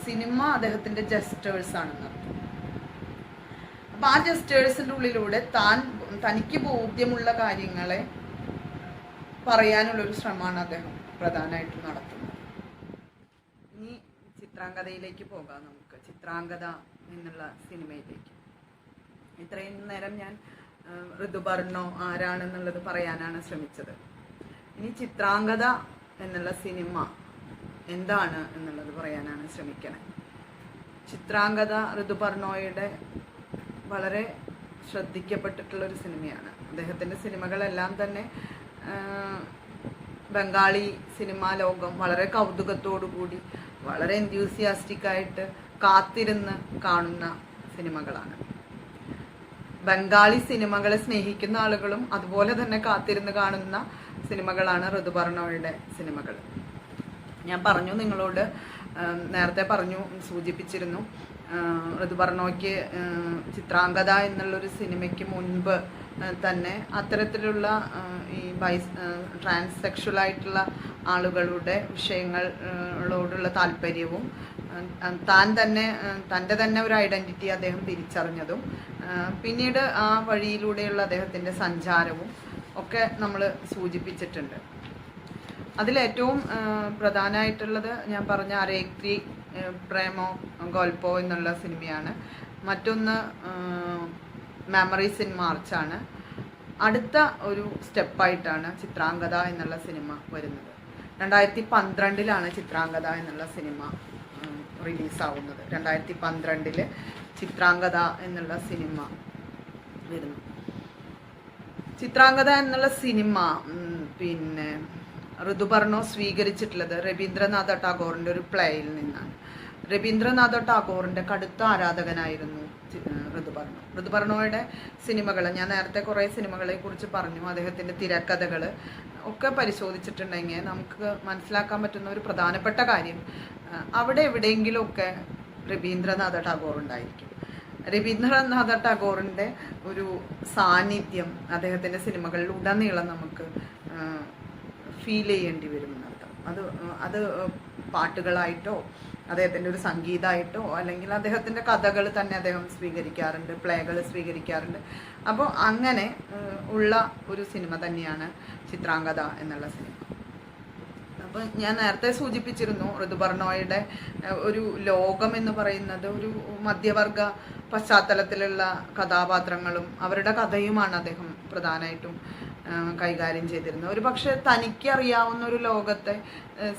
സിനിമ അദ്ദേഹത്തിൻ്റെ ജസ്റ്റേഴ്സ് ആണെന്നർത്ഥം. അപ്പം ആ ജസ്റ്റേഴ്സിൻ്റെ ഉള്ളിലൂടെ തനിക്ക് ബോധ്യമുള്ള കാര്യങ്ങളെ പറയാനുള്ളൊരു ശ്രമമാണ് അദ്ദേഹം പ്രധാനമായിട്ടും നടത്തുന്നത്. ഇനി ചിത്രാംഗതയിലേക്ക് പോകാം നമുക്ക്. ചിത്രാംഗത എന്നുള്ള സിനിമയിലേക്ക്. ഇത്രയും നേരം ഞാൻ ഋതുപർണോ ആരാണെന്നുള്ളത് പറയാനാണ് ശ്രമിച്ചത്. ഇനി ചിത്രാംഗത എന്നുള്ള സിനിമ എന്താണ് എന്നുള്ളത് പറയാനാണ് ശ്രമിക്കണേ. ചിത്രാംഗത ഋതുപർണോയുടെ വളരെ ശ്രദ്ധിക്കപ്പെട്ടിട്ടുള്ള ഒരു സിനിമയാണ്. അദ്ദേഹത്തിൻ്റെ സിനിമകളെല്ലാം തന്നെ ബംഗാളി സിനിമാ ലോകം വളരെ കൗതുകത്തോടു കൂടി വളരെ എൻത്യൂസിയാസ്റ്റിക്കായിട്ട് കാത്തിരുന്ന് കാണുന്ന സിനിമകളാണ്. ബംഗാളി സിനിമകളെ സ്നേഹിക്കുന്ന ആളുകളും അതുപോലെ തന്നെ കാത്തിരുന്ന് കാണുന്ന സിനിമകളാണ് ഋതുപർണയുടെ സിനിമകൾ. ഞാൻ പറഞ്ഞു നിങ്ങളോട്, നേരത്തെ സൂചിപ്പിച്ചിരുന്നു, ഋതുപർണയ്ക്ക് ചിത്രാംഗത എന്നുള്ളൊരു സിനിമയ്ക്ക് മുൻപ് തന്നെ അത്തരത്തിലുള്ള ഈ ട്രാൻസ്സെക്ഷലായിട്ടുള്ള ആളുകളുടെ വിഷയങ്ങളോടുള്ള താല്പര്യവും തൻ്റെ തന്നെ ഒരു ഐഡൻറ്റിറ്റി അദ്ദേഹം തിരിച്ചറിഞ്ഞതും പിന്നീട് ആ വഴിയിലൂടെയുള്ള അദ്ദേഹത്തിൻ്റെ സഞ്ചാരവും ഒക്കെ നമ്മൾ സൂചിപ്പിച്ചിട്ടുണ്ട്. അതിലേറ്റവും പ്രധാനമായിട്ടുള്ളത് ഞാൻ പറഞ്ഞ അരേക്രി പ്രേമോ ഗോൽപ്പോ എന്നുള്ള സിനിമയാണ്. മറ്റൊന്ന് മെമ്മറീസ് ഇൻ മാർച്ചാണ്. അടുത്ത ഒരു സ്റ്റെപ്പായിട്ടാണ് ചിത്രാംഗത എന്നുള്ള സിനിമ വരുന്നത്. 2012 ചിത്രാംഗത എന്നുള്ള സിനിമ റിലീസാവുന്നത്. 2012 ചിത്രാംഗത എന്നുള്ള സിനിമ വരുന്നു. ചിത്രാംഗത എന്നുള്ള സിനിമ പിന്നെ ഋതുപർണ സ്വീകരിച്ചിട്ടുള്ളത് രവീന്ദ്രനാഥ ടാഗോറിൻ്റെ ഒരു പ്ലേയിൽ നിന്നാണ്. രവീന്ദ്രനാഥ ടാഗോറിൻ്റെ കടുത്ത ആരാധകനായിരുന്നു ഋതുപർണയുടെ സിനിമകൾ. ഞാൻ നേരത്തെ കുറേ സിനിമകളെ കുറിച്ച് പറഞ്ഞു. അദ്ദേഹത്തിൻ്റെ തിരക്കഥകൾ ഒക്കെ പരിശോധിച്ചിട്ടുണ്ടെങ്കിൽ നമുക്ക് മനസ്സിലാക്കാൻ പറ്റുന്ന ഒരു പ്രധാനപ്പെട്ട കാര്യം, അവിടെ എവിടെയെങ്കിലുമൊക്കെ രവീന്ദ്രനാഥ ടാഗോർ ഉണ്ടായിരിക്കും. രവീന്ദ്രനാഥ ടാഗോറിൻ്റെ ഒരു സാന്നിധ്യം അദ്ദേഹത്തിൻ്റെ സിനിമകളിൽ ഉടനീളം നമുക്ക് ഫീൽ ചെയ്യേണ്ടി വരും എന്നർത്ഥം. അത് പാട്ടുകളായിട്ടോ അദ്ദേഹത്തിൻ്റെ ഒരു സംഗീതമായിട്ടോ അല്ലെങ്കിൽ അദ്ദേഹത്തിൻ്റെ കഥകൾ തന്നെ അദ്ദേഹം സ്വീകരിക്കാറുണ്ട്, പ്ലേകൾ സ്വീകരിക്കാറുണ്ട്. അപ്പോൾ അങ്ങനെ ഉള്ള ഒരു സിനിമ തന്നെയാണ് ചിത്രാംഗത എന്നുള്ള സിനിമ. അപ്പോൾ ഞാൻ നേരത്തെ സൂചിപ്പിച്ചിരുന്നു, ഋതുപർണയുടെ ഒരു ലോകം എന്ന് പറയുന്നത് ഒരു മധ്യവർഗ പശ്ചാത്തലത്തിലുള്ള കഥാപാത്രങ്ങളും അവരുടെ കഥയുമാണ് അദ്ദേഹം പ്രധാനമായിട്ടും കൈകാര്യം ചെയ്തിരുന്നത്. ഒരു പക്ഷെ തനിക്ക് അറിയാവുന്ന ഒരു ലോകത്തെ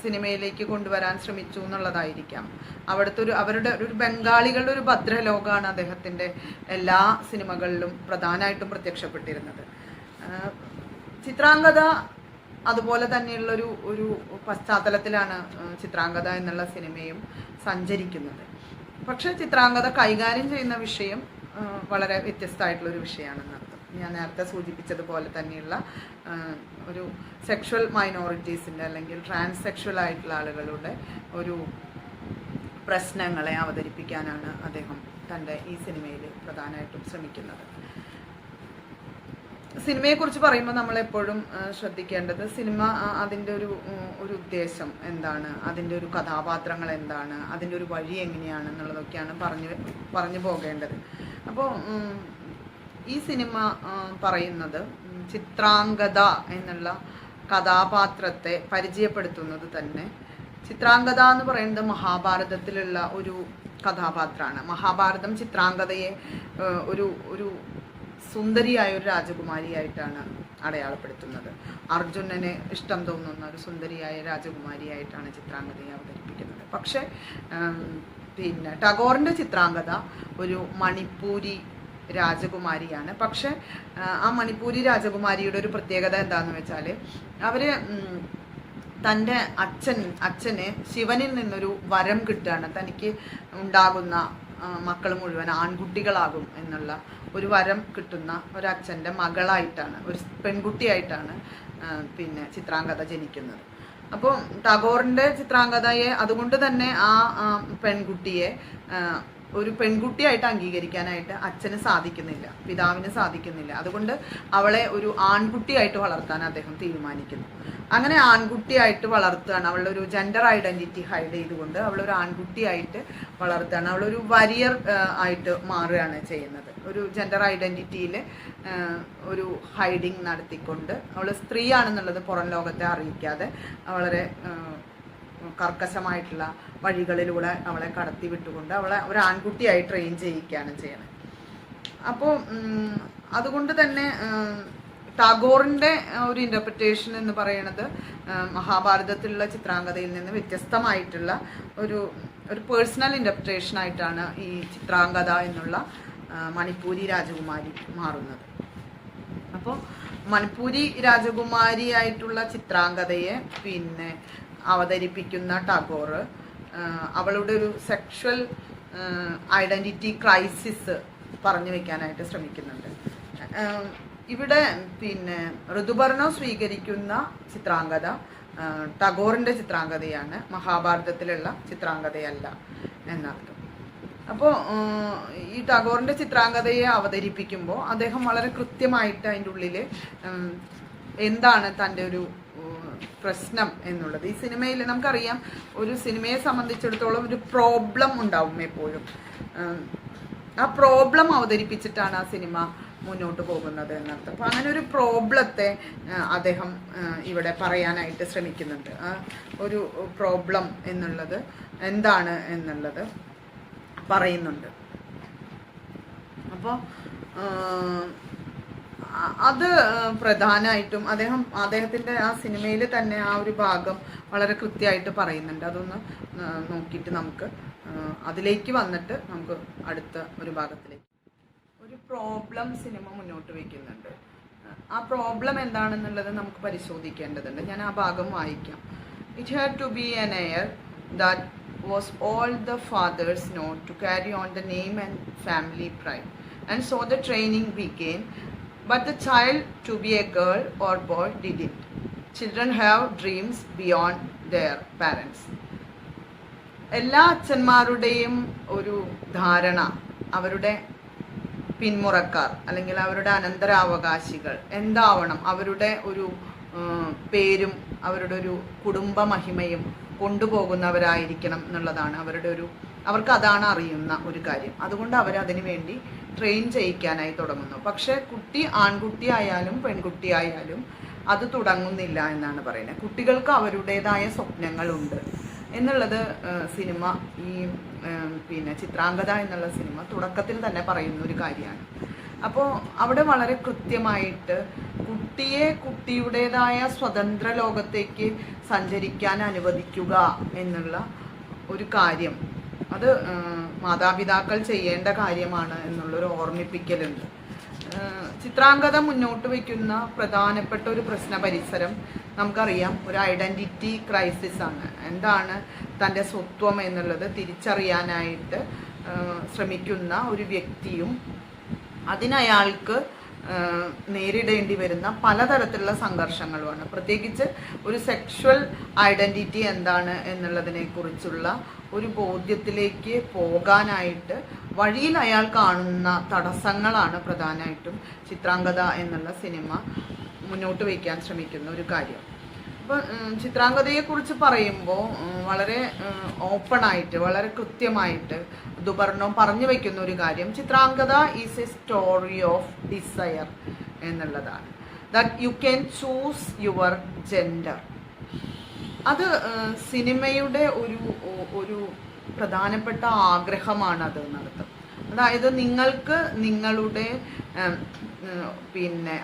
സിനിമയിലേക്ക് കൊണ്ടുവരാൻ ശ്രമിച്ചു എന്നുള്ളതായിരിക്കാം. അവരുടെ ഒരു ബംഗാളികളുടെ ഒരു ഭദ്രലോകമാണ് അദ്ദേഹത്തിൻ്റെ എല്ലാ സിനിമകളിലും പ്രധാനമായിട്ടും പ്രത്യക്ഷപ്പെട്ടിരുന്നത്. ചിത്രാംഗത അതുപോലെ തന്നെയുള്ളൊരു ഒരു പശ്ചാത്തലത്തിലാണ് ചിത്രാംഗത എന്നുള്ള സിനിമയും സഞ്ചരിക്കുന്നത്. പക്ഷെ ചിത്രാംഗത കൈകാര്യം ചെയ്യുന്ന വിഷയം വളരെ വ്യത്യസ്തമായിട്ടുള്ളൊരു വിഷയമാണെന്നർത്ഥം. ഞാൻ നേരത്തെ സൂചിപ്പിച്ചതുപോലെ തന്നെയുള്ള ഒരു സെക്ഷൽ മൈനോറിറ്റീസിൻ്റെ അല്ലെങ്കിൽ ട്രാൻസ്സെക്ഷൽ ആയിട്ടുള്ള ആളുകളുടെ ഒരു പ്രശ്നങ്ങളെ അവതരിപ്പിക്കാനാണ് അദ്ദേഹം തൻ്റെ ഈ സിനിമയിൽ പ്രധാനമായിട്ടും ശ്രമിക്കുന്നത്. സിനിമയെക്കുറിച്ച് പറയുമ്പോൾ നമ്മളെപ്പോഴും ശ്രദ്ധിക്കേണ്ടത് സിനിമ അതിൻ്റെ ഒരു ഉദ്ദേശം എന്താണ്, അതിൻ്റെ ഒരു കഥാപാത്രങ്ങൾ എന്താണ്, അതിൻ്റെ ഒരു വഴി എങ്ങനെയാണെന്നുള്ളതൊക്കെയാണ് പറഞ്ഞു പോകേണ്ടത്. അപ്പോൾ ഈ സിനിമ പറയുന്നത് ചിത്രാംഗത എന്നുള്ള കഥാപാത്രത്തെ പരിചയപ്പെടുത്തുന്നത് തന്നെ. ചിത്രാംഗത എന്ന് പറയുന്നത് മഹാഭാരതത്തിലുള്ള ഒരു കഥാപാത്രമാണ്. മഹാഭാരതം ചിത്രാംഗതയെ ഒരു സുന്ദരിയായ ഒരു രാജകുമാരിയായിട്ടാണ് അടയാളപ്പെടുത്തുന്നത്. അർജുനന് ഇഷ്ടം തോന്നുന്ന ഒരു സുന്ദരിയായ രാജകുമാരിയായിട്ടാണ് ചിത്രാംഗതയെ അവതരിപ്പിക്കുന്നത്. പക്ഷെ പിന്നെ ടാഗോറിൻ്റെ ചിത്രാംഗത ഒരു മണിപ്പൂരി രാജകുമാരിയാണ്. പക്ഷെ ആ മണിപ്പൂരി രാജകുമാരിയുടെ ഒരു പ്രത്യേകത എന്താണെന്ന് വെച്ചാൽ അവർ തൻ്റെ അച്ഛന് ശിവനിൽ നിന്നൊരു വരം കിട്ടുകയാണ്. തനിക്ക് ഉണ്ടാകുന്ന മക്കൾ മുഴുവൻ ആൺകുട്ടികളാകും എന്നുള്ള ഒരു വരം കിട്ടുന്ന ഒരച്ഛൻ്റെ മകളായിട്ടാണ്, ഒരു പെൺകുട്ടിയായിട്ടാണ് പിന്നെ ചിത്രാംഗത ജനിക്കുന്നത്. അപ്പോൾ ടാഗോറിൻ്റെ ചിത്രാംഗതയെ അതുകൊണ്ട് തന്നെ ആ പെൺകുട്ടിയെ ഒരു പെൺകുട്ടിയായിട്ട് അംഗീകരിക്കാനായിട്ട് അച്ഛന് സാധിക്കുന്നില്ല, പിതാവിന് സാധിക്കുന്നില്ല. അതുകൊണ്ട് അവളെ ഒരു ആൺകുട്ടിയായിട്ട് വളർത്താൻ അദ്ദേഹം തീരുമാനിക്കുന്നു. അങ്ങനെ ആൺകുട്ടിയായിട്ട് വളർത്തുകയാണ്. അവളുടെ ഒരു ജെൻഡർ ഐഡൻറ്റിറ്റി ഹൈഡ് ചെയ്തുകൊണ്ട് അവളൊരു ആൺകുട്ടിയായിട്ട് വളർത്തുകയാണ്. അവളൊരു വാരിയർ ആയിട്ട് മാറുകയാണ് ചെയ്യുന്നത്. ഒരു ജെൻഡർ ഐഡൻറ്റിറ്റിയിൽ ഒരു ഹൈഡിങ് നടത്തിക്കൊണ്ട് അവൾ സ്ത്രീയാണെന്നുള്ളത് പുറം ലോകത്തെ അറിയിക്കാതെ വളരെ കർക്കശമായിട്ടുള്ള വഴികളിലൂടെ അവളെ കടത്തി വിട്ടുകൊണ്ട് അവളെ ഒരു ആൺകുട്ടിയായി ട്രെയിൻ ചെയ്യിക്കുകയാണ് ചെയ്യുന്നത്. അപ്പോൾ അതുകൊണ്ട് തന്നെ ടാഗോറിൻ്റെ ഒരു ഇൻ്റർപ്രിറ്റേഷൻ എന്ന് പറയുന്നത് മഹാഭാരതത്തിലുള്ള ചിത്രാംഗതയിൽ നിന്ന് വ്യത്യസ്തമായിട്ടുള്ള ഒരു പേഴ്സണൽ ഇൻ്റർപ്രിറ്റേഷൻ ആയിട്ടാണ് ഈ ചിത്രാംഗത എന്നുള്ള മണിപ്പൂരി രാജകുമാരി മാറുന്നത്. അപ്പോൾ മണിപ്പൂരി രാജകുമാരിയായിട്ടുള്ള ചിത്രാംഗതയെ പിന്നെ അവതരിപ്പിക്കുന്ന ടാഗോർ അവളുടെ ഒരു സെക്ഷൽ ഐഡൻറ്റിറ്റി ക്രൈസിസ് പറഞ്ഞു വെക്കാനായിട്ട് ശ്രമിക്കുന്നുണ്ട്. ഇവിടെ പിന്നെ ഋതുപർണം സ്വീകരിക്കുന്ന ചിത്രാംഗത ടാഗോറിൻ്റെ ചിത്രാംഗതയാണ്, മഹാഭാരതത്തിലുള്ള ചിത്രാംഗതയല്ല എന്നർത്ഥം. അപ്പോൾ ഈ ടാഗോറിൻ്റെ ചിത്രാംഗതയെ അവതരിപ്പിക്കുമ്പോൾ അദ്ദേഹം വളരെ കൃത്യമായിട്ട് അതിൻ്റെ ഉള്ളിൽ എന്താണ് തൻ്റെ ഒരു പ്രശ്നം എന്നുള്ളത്, ഈ സിനിമയിൽ നമുക്കറിയാം ഒരു സിനിമയെ സംബന്ധിച്ചിടത്തോളം ഒരു പ്രോബ്ലം ഉണ്ടാവും എപ്പോഴും. ആ പ്രോബ്ലം അവതരിപ്പിച്ചിട്ടാണ് ആ സിനിമ മുന്നോട്ട് പോകുന്നത് എന്നർത്ഥം. അപ്പോൾ അങ്ങനെ ഒരു പ്രോബ്ലത്തെ അദ്ദേഹം ഇവിടെ പറയാനായിട്ട് ശ്രമിക്കുന്നുണ്ട്. ആ ഒരു പ്രോബ്ലം എന്നുള്ളത് എന്താണ് എന്നുള്ളത് പറയുന്നുണ്ട്. അപ്പോൾ അത് പ്രധാനമായിട്ടും അദ്ദേഹത്തിൻ്റെ ആ സിനിമയിൽ തന്നെ ആ ഒരു ഭാഗം വളരെ കൃത്യമായിട്ട് പറയുന്നുണ്ട്. അതൊന്ന് നോക്കിയിട്ട് നമുക്ക് അതിലേക്ക് വന്നിട്ട് നമുക്ക് അടുത്ത ഒരു ഭാഗത്തിലേക്ക് ഒരു പ്രോബ്ലം സിനിമ മുന്നോട്ട് വയ്ക്കുന്നുണ്ട്. ആ പ്രോബ്ലം എന്താണെന്നുള്ളത് നമുക്ക് പരിശോധിക്കേണ്ടതുണ്ട്. ഞാൻ ആ ഭാഗം വായിക്കാം. It had to be an heir that was all the fathers know to carry on the name and family pride, and so the training began. But the child, to be a girl or boy, didn't. Children have dreams beyond their parents. എല്ലാ അച്ഛന്മാരുടെയും ഒരു ധാരണ അവരുടെ പിന്മുറക്കാർ അല്ലെങ്കിൽ അവരുടെ അനന്തരാവകാശികൾ എന്താവണം, അവരുടെ ഒരു പേരും അവരുടെ ഒരു കുടുംബ മഹിമയും കൊണ്ടുപോകുന്നവരായിരിക്കണം എന്നുള്ളതാണ് അവർക്ക് അതാണ് അറിയുന്ന ഒരു കാര്യം. അതുകൊണ്ട് അവരതിനു വേണ്ടി ട്രെയിൻ ചെയ്യിക്കാനായി തുടങ്ങുന്നു. പക്ഷെ കുട്ടി ആൺകുട്ടിയായാലും പെൺകുട്ടിയായാലും അത് തുടങ്ങുന്നില്ല എന്നാണ് പറയുന്നത്. കുട്ടികൾക്ക് അവരുടേതായ സ്വപ്നങ്ങളുണ്ട് എന്നുള്ളത് സിനിമ ഈ പിന്നെ ചിത്രാംഗത എന്നുള്ള സിനിമ തുടക്കത്തിൽ തന്നെ പറയുന്ന ഒരു കാര്യമാണ്. അപ്പോൾ അവിടെ വളരെ കൃത്യമായിട്ട് കുട്ടിയെ കുട്ടിയുടേതായ സ്വതന്ത്ര ലോകത്തേക്ക് സഞ്ചരിക്കാൻ അനുവദിക്കുക എന്നുള്ള ഒരു കാര്യം, അത് മാതാപിതാക്കൾ ചെയ്യേണ്ട കാര്യമാണ് എന്നുള്ളൊരു ഓർമ്മിപ്പിക്കലുണ്ട്. ചിത്രാംഗത മുന്നോട്ട് വയ്ക്കുന്ന പ്രധാനപ്പെട്ട ഒരു പ്രശ്ന പരിസരം നമുക്കറിയാം, ഒരു ഐഡൻറ്റിറ്റി ക്രൈസിസ് ആണ്. എന്താണ് തൻ്റെ സ്വത്വം എന്നുള്ളത് തിരിച്ചറിയാനായിട്ട് ശ്രമിക്കുന്ന ഒരു വ്യക്തിയും അതിനയാൾക്ക് നേരിടേണ്ടി വരുന്ന പലതരത്തിലുള്ള സംഘർഷങ്ങളുമാണ്. പ്രത്യേകിച്ച് ഒരു സെക്ഷൽ ഐഡൻറ്റിറ്റി എന്താണ് എന്നുള്ളതിനെ കുറിച്ചുള്ള ഒരു ബോധ്യത്തിലേക്ക് പോകാനായിട്ട് വഴിയിൽ അയാൾ കാണുന്ന തടസ്സങ്ങളാണ് പ്രധാനമായിട്ടും ചിത്രാംഗത എന്നുള്ള സിനിമ മുന്നോട്ട് വയ്ക്കാൻ ശ്രമിക്കുന്ന ഒരു കാര്യം. അപ്പോൾ ചിത്രാംഗതയെക്കുറിച്ച് പറയുമ്പോൾ വളരെ ഓപ്പണായിട്ട് വളരെ കൃത്യമായിട്ട് ദുപർണം പറഞ്ഞു വയ്ക്കുന്ന ഒരു കാര്യം, Chitrangada is a story of desire എന്നുള്ളതാണ്. That you can choose your gender. അത് സിനിമയുടെ ഒരു പ്രധാനപ്പെട്ട ആഗ്രഹമാണ് അത് എന്നർത്ഥം. അതായത് നിങ്ങൾക്ക് നിങ്ങളുടെ പിന്നെ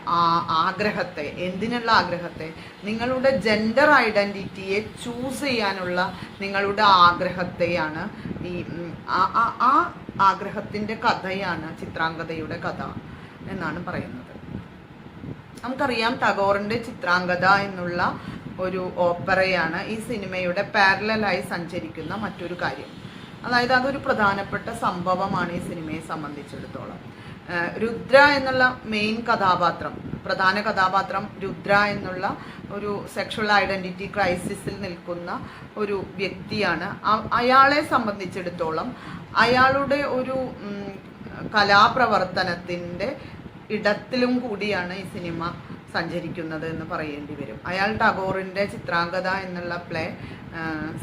ആഗ്രഹത്തെ, എന്തിനുള്ള ആഗ്രഹത്തെ, നിങ്ങളുടെ ജെൻഡർ ഐഡൻറ്റിറ്റിയെ ചൂസ് ചെയ്യാനുള്ള നിങ്ങളുടെ ആഗ്രഹത്തെയാണ് ഈ ആ ആഗ്രഹത്തിൻ്റെ കഥയാണ് ചിത്രാംഗതയുടെ കഥ എന്നാണ് പറയുന്നത്. നമുക്കറിയാം ടാഗോറിൻ്റെ ചിത്രാംഗത എന്നുള്ള ഒരു ഓപ്പറയാണ് ഈ സിനിമയുടെ പാരലലായി സഞ്ചരിക്കുന്ന മറ്റൊരു കാര്യം. അതായത് അതൊരു പ്രധാനപ്പെട്ട സംഭവമാണ് ഈ സിനിമയെ സംബന്ധിച്ചിടത്തോളം. രുദ്ര എന്നുള്ള മെയിൻ കഥാപാത്രം, പ്രധാന കഥാപാത്രം രുദ്ര എന്നുള്ള ഒരു സെക്ഷൽ ഐഡൻറ്റിറ്റി ക്രൈസിസിൽ നിൽക്കുന്ന ഒരു വ്യക്തിയാണ്. അയാളെ സംബന്ധിച്ചിടത്തോളം അയാളുടെ ഒരു കലാപ്രവർത്തനത്തിൻ്റെ ഇടത്തിലും കൂടിയാണ് ഈ സിനിമ സഞ്ചരിക്കുന്നത് എന്ന് പറയേണ്ടി വരും. അയാൾ ടാഗോറിൻ്റെ ചിത്രാംഗത എന്നുള്ള പ്ലേ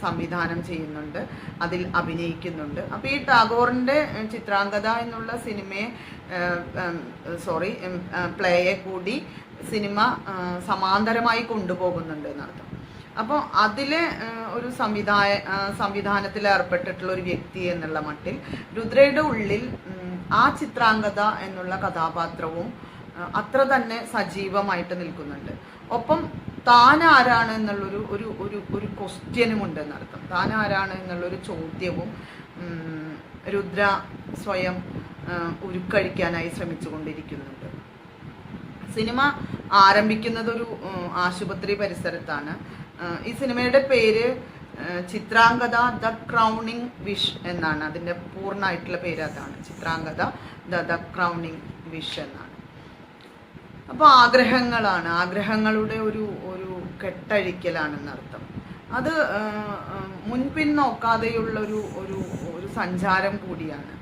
സംവിധാനം ചെയ്യുന്നുണ്ട്, അതിൽ അഭിനയിക്കുന്നുണ്ട്. അപ്പോൾ ഈ ടാഗോറിൻ്റെ ചിത്രാംഗത എന്നുള്ള സിനിമയെ പ്ലേയെ കൂടി സിനിമ സമാന്തരമായി കൊണ്ടുപോകുന്നുണ്ട് എന്നർത്ഥം. അപ്പോൾ അതിലെ ഒരു സംവിധാനത്തിൽ ഏർപ്പെട്ടിട്ടുള്ള ഒരു വ്യക്തി എന്നുള്ള മട്ടിൽ രുദ്രയുടെ ഉള്ളിൽ ആ ചിത്രാംഗത എന്നുള്ള കഥാപാത്രവും അത്ര തന്നെ സജീവമായിട്ട് നിൽക്കുന്നുണ്ട്. ഒപ്പം താൻ ആരാണ് എന്നുള്ളൊരു ഒരു ഒരു ഒരു ക്വസ്റ്റ്യനും ഉണ്ടെന്നർത്ഥം. താൻ ആരാണ് എന്നുള്ളൊരു ചോദ്യവും രുദ്ര സ്വയം ഉരുക്കഴിക്കാനായി ശ്രമിച്ചുകൊണ്ടിരിക്കുന്നുണ്ട്. സിനിമ ആരംഭിക്കുന്നത് ഒരു ആശുപത്രി പരിസരത്താണ്. ഈ സിനിമയുടെ പേര് ചിത്രാംഗത ദ ക്രൗണിങ് വിഷ് എന്നാണ്. അതിൻ്റെ പൂർണ്ണമായിട്ടുള്ള പേര് അതാണ്, ചിത്രാംഗത ദ ക്രൗണിങ് വിഷ് എന്നാണ്. അപ്പോൾ ആഗ്രഹങ്ങളുടെ ഒരു കെട്ടഴിക്കലാണെന്നർത്ഥം. അത് മുൻപിൻ നോക്കാതെയുള്ള ഒരു സഞ്ചാരം കൂടിയാണ്.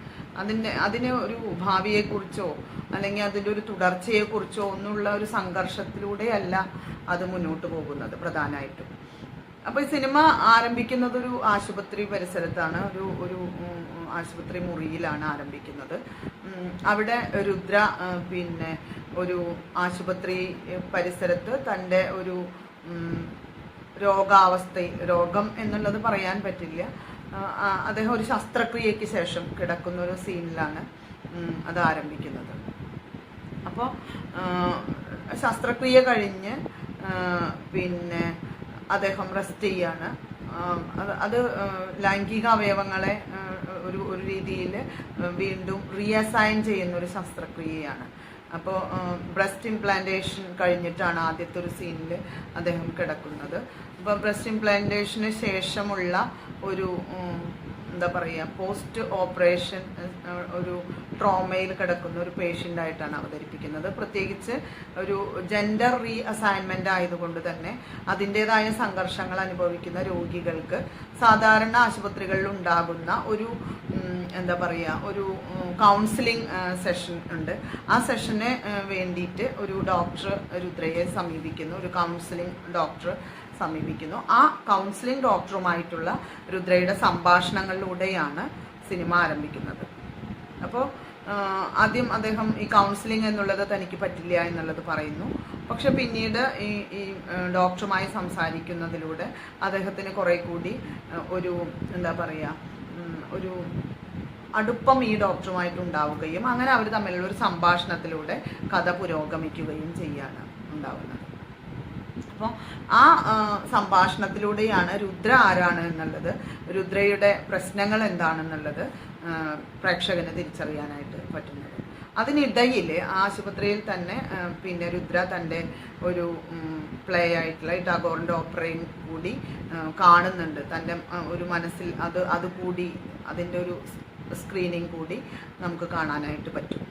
അതിന് ഒരു ഭാവിയെക്കുറിച്ചോ അല്ലെങ്കിൽ അതിൻ്റെ ഒരു തുടർച്ചയെക്കുറിച്ചോ ഒന്നുള്ള ഒരു സംഘർഷത്തിലൂടെയല്ല അത് മുന്നോട്ട് പോകുന്നത് പ്രധാനമായിട്ടും. അപ്പോൾ ഈ സിനിമ ആരംഭിക്കുന്നത് ഒരു ആശുപത്രി പരിസരത്താണ്, ഒരു ആശുപത്രി മുറിയിലാണ് ആരംഭിക്കുന്നത്. അവിടെ രുദ്ര പിന്നെ ഒരു ആശുപത്രി പരിസരത്ത് തൻ്റെ ഒരു രോഗം എന്നുള്ളത് പറയാൻ പറ്റില്ല, അദ്ദേഹം ഒരു ശസ്ത്രക്രിയയ്ക്ക് ശേഷം കിടക്കുന്ന ഒരു സീനിലാണ് അത് ആരംഭിക്കുന്നത്. അപ്പോൾ ശസ്ത്രക്രിയ കഴിഞ്ഞ് പിന്നെ അദ്ദേഹം റെസ്റ്റ് ചെയ്യാണ്. അത് ലൈംഗിക അവയവങ്ങളെ ഒരു രീതിയിൽ വീണ്ടും റീഅസൈൻ ചെയ്യുന്ന ഒരു ശസ്ത്രക്രിയയാണ്. അപ്പോൾ ബ്രസ്റ്റ് ഇംപ്ലാന്റേഷൻ കഴിഞ്ഞിട്ടാണ് ആദ്യത്തെ ഒരു സീനിൽ അദ്ദേഹം കിടക്കുന്നത്. അപ്പോൾ ബ്രസ്റ്റ് ഇംപ്ലാന്റേഷന് ശേഷമുള്ള ഒരു എന്താ പറയുക, പോസ്റ്റ് ഓപ്പറേഷൻ ഒരു ട്രോമയിൽ കിടക്കുന്ന ഒരു പേഷ്യൻ്റായിട്ടാണ് അവതരിപ്പിക്കുന്നത്. പ്രത്യേകിച്ച് ഒരു ജെൻഡർ റീ അസൈൻമെൻ്റ് ആയതുകൊണ്ട് തന്നെ അതിൻ്റേതായ സംഘർഷങ്ങൾ അനുഭവിക്കുന്ന രോഗികൾക്ക് സാധാരണ ആശുപത്രികളിൽ ഉണ്ടാകുന്ന ഒരു എന്താ പറയുക, ഒരു കൗൺസിലിംഗ് സെഷൻ ഉണ്ട്. ആ സെഷന് വേണ്ടിയിട്ട് ഒരു ഡോക്ടർ രുദ്രയെ സമീപിക്കുന്നു, ഒരു കൗൺസിലിംഗ് ഡോക്ടർ സമീപിക്കുന്നു. ആ കൗൺസിലിംഗ് ഡോക്ടറുമായിട്ടുള്ള രുദ്രയുടെ സംഭാഷണങ്ങളിലൂടെയാണ് സിനിമ ആരംഭിക്കുന്നത്. അപ്പോൾ ആദ്യം അദ്ദേഹം ഈ കൗൺസിലിംഗ് എന്നുള്ളത് തനിക്ക് പറ്റില്ല എന്നുള്ളത് പറയുന്നു. പക്ഷെ പിന്നീട് ഈ ഡോക്ടറുമായി സംസാരിക്കുന്നതിലൂടെ അദ്ദേഹത്തിന് കുറേ കൂടി ഒരു എന്താ പറയുക, ഒരു അടുപ്പം ഈ ഡോക്ടറുമായിട്ട് ഉണ്ടാവുകയും അങ്ങനെ അവർ തമ്മിലുള്ള ഒരു സംഭാഷണത്തിലൂടെ കഥ പുരോഗമിക്കുകയും ചെയ്യാണ് ഉണ്ടാവുന്നത്. അപ്പോൾ ആ സംഭാഷണത്തിലൂടെയാണ് രുദ്ര ആരാണ് എന്നുള്ളത്, രുദ്രയുടെ പ്രശ്നങ്ങൾ എന്താണെന്നുള്ളത് പ്രേക്ഷകന് തിരിച്ചറിയാനായിട്ട് പറ്റുന്നത്. അതിനിടയിൽ ആശുപത്രിയിൽ തന്നെ പിന്നെ രുദ്ര തൻ്റെ ഒരു പ്ലേ ആയിട്ടുള്ള ടാഗോറിൻ്റെ ഓപ്പറയും കൂടി കാണുന്നുണ്ട്. തൻ്റെ ഒരു മനസ്സിൽ അത് കൂടി അതിൻ്റെ ഒരു സ്ക്രീനിങ് കൂടി നമുക്ക് കാണാനായിട്ട് പറ്റും.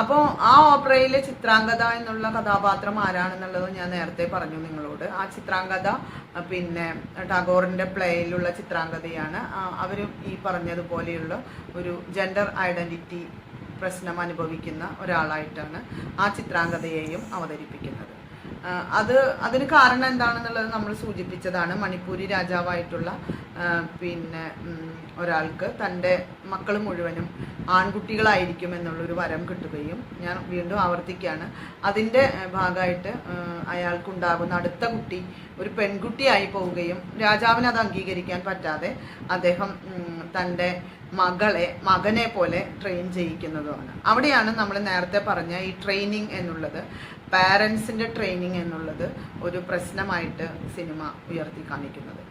അപ്പോൾ ആ ഓപ്പറയിലെ ചിത്രാംഗത എന്നുള്ള കഥാപാത്രം ആരാണെന്നുള്ളത് ഞാൻ നേരത്തെ പറഞ്ഞു നിങ്ങളോട്. ആ ചിത്രാംഗത പിന്നെ ടാഗോറിൻ്റെ പ്ലേയിലുള്ള ചിത്രാംഗതയാണ്. അവരും ഈ പറഞ്ഞതുപോലെയുള്ള ഒരു ജെൻഡർ ഐഡൻറ്റിറ്റി പ്രശ്നം അനുഭവിക്കുന്ന ഒരാളായിട്ടാണ് ആ ചിത്രാംഗതയെയും അവതരിപ്പിക്കുന്നത്. അതിന് കാരണം എന്താണെന്നുള്ളത് നമ്മൾ സൂചിപ്പിച്ചതാണ്. മണിപ്പൂരി രാജാവായിട്ടുള്ള പിന്നെ ഒരാൾക്ക് തൻ്റെ മക്കൾ മുഴുവനും ആൺകുട്ടികളായിരിക്കും എന്നുള്ളൊരു വരം കിട്ടുകയും, ഞാൻ വീണ്ടും ആവർത്തിക്കുകയാണ്, അതിൻ്റെ ഭാഗമായിട്ട് അയാൾക്കുണ്ടാകുന്ന അടുത്ത കുട്ടി ഒരു പെൺകുട്ടിയായി പോവുകയും രാജാവിന് അത് അംഗീകരിക്കാൻ പറ്റാതെ അദ്ദേഹം തൻ്റെ മകനെ പോലെ ട്രെയിൻ ചെയ്യിക്കുന്നതുമാണ്. അവിടെയാണ് നമ്മൾ നേരത്തെ പറഞ്ഞ ഈ ട്രെയിനിങ് എന്നുള്ളത്, പാരൻസിൻ്റെ ട്രെയിനിങ് എന്നുള്ളത് ഒരു പ്രശ്നമായിട്ട് സിനിമ ഉയർത്തി കാണിക്കുന്നത്.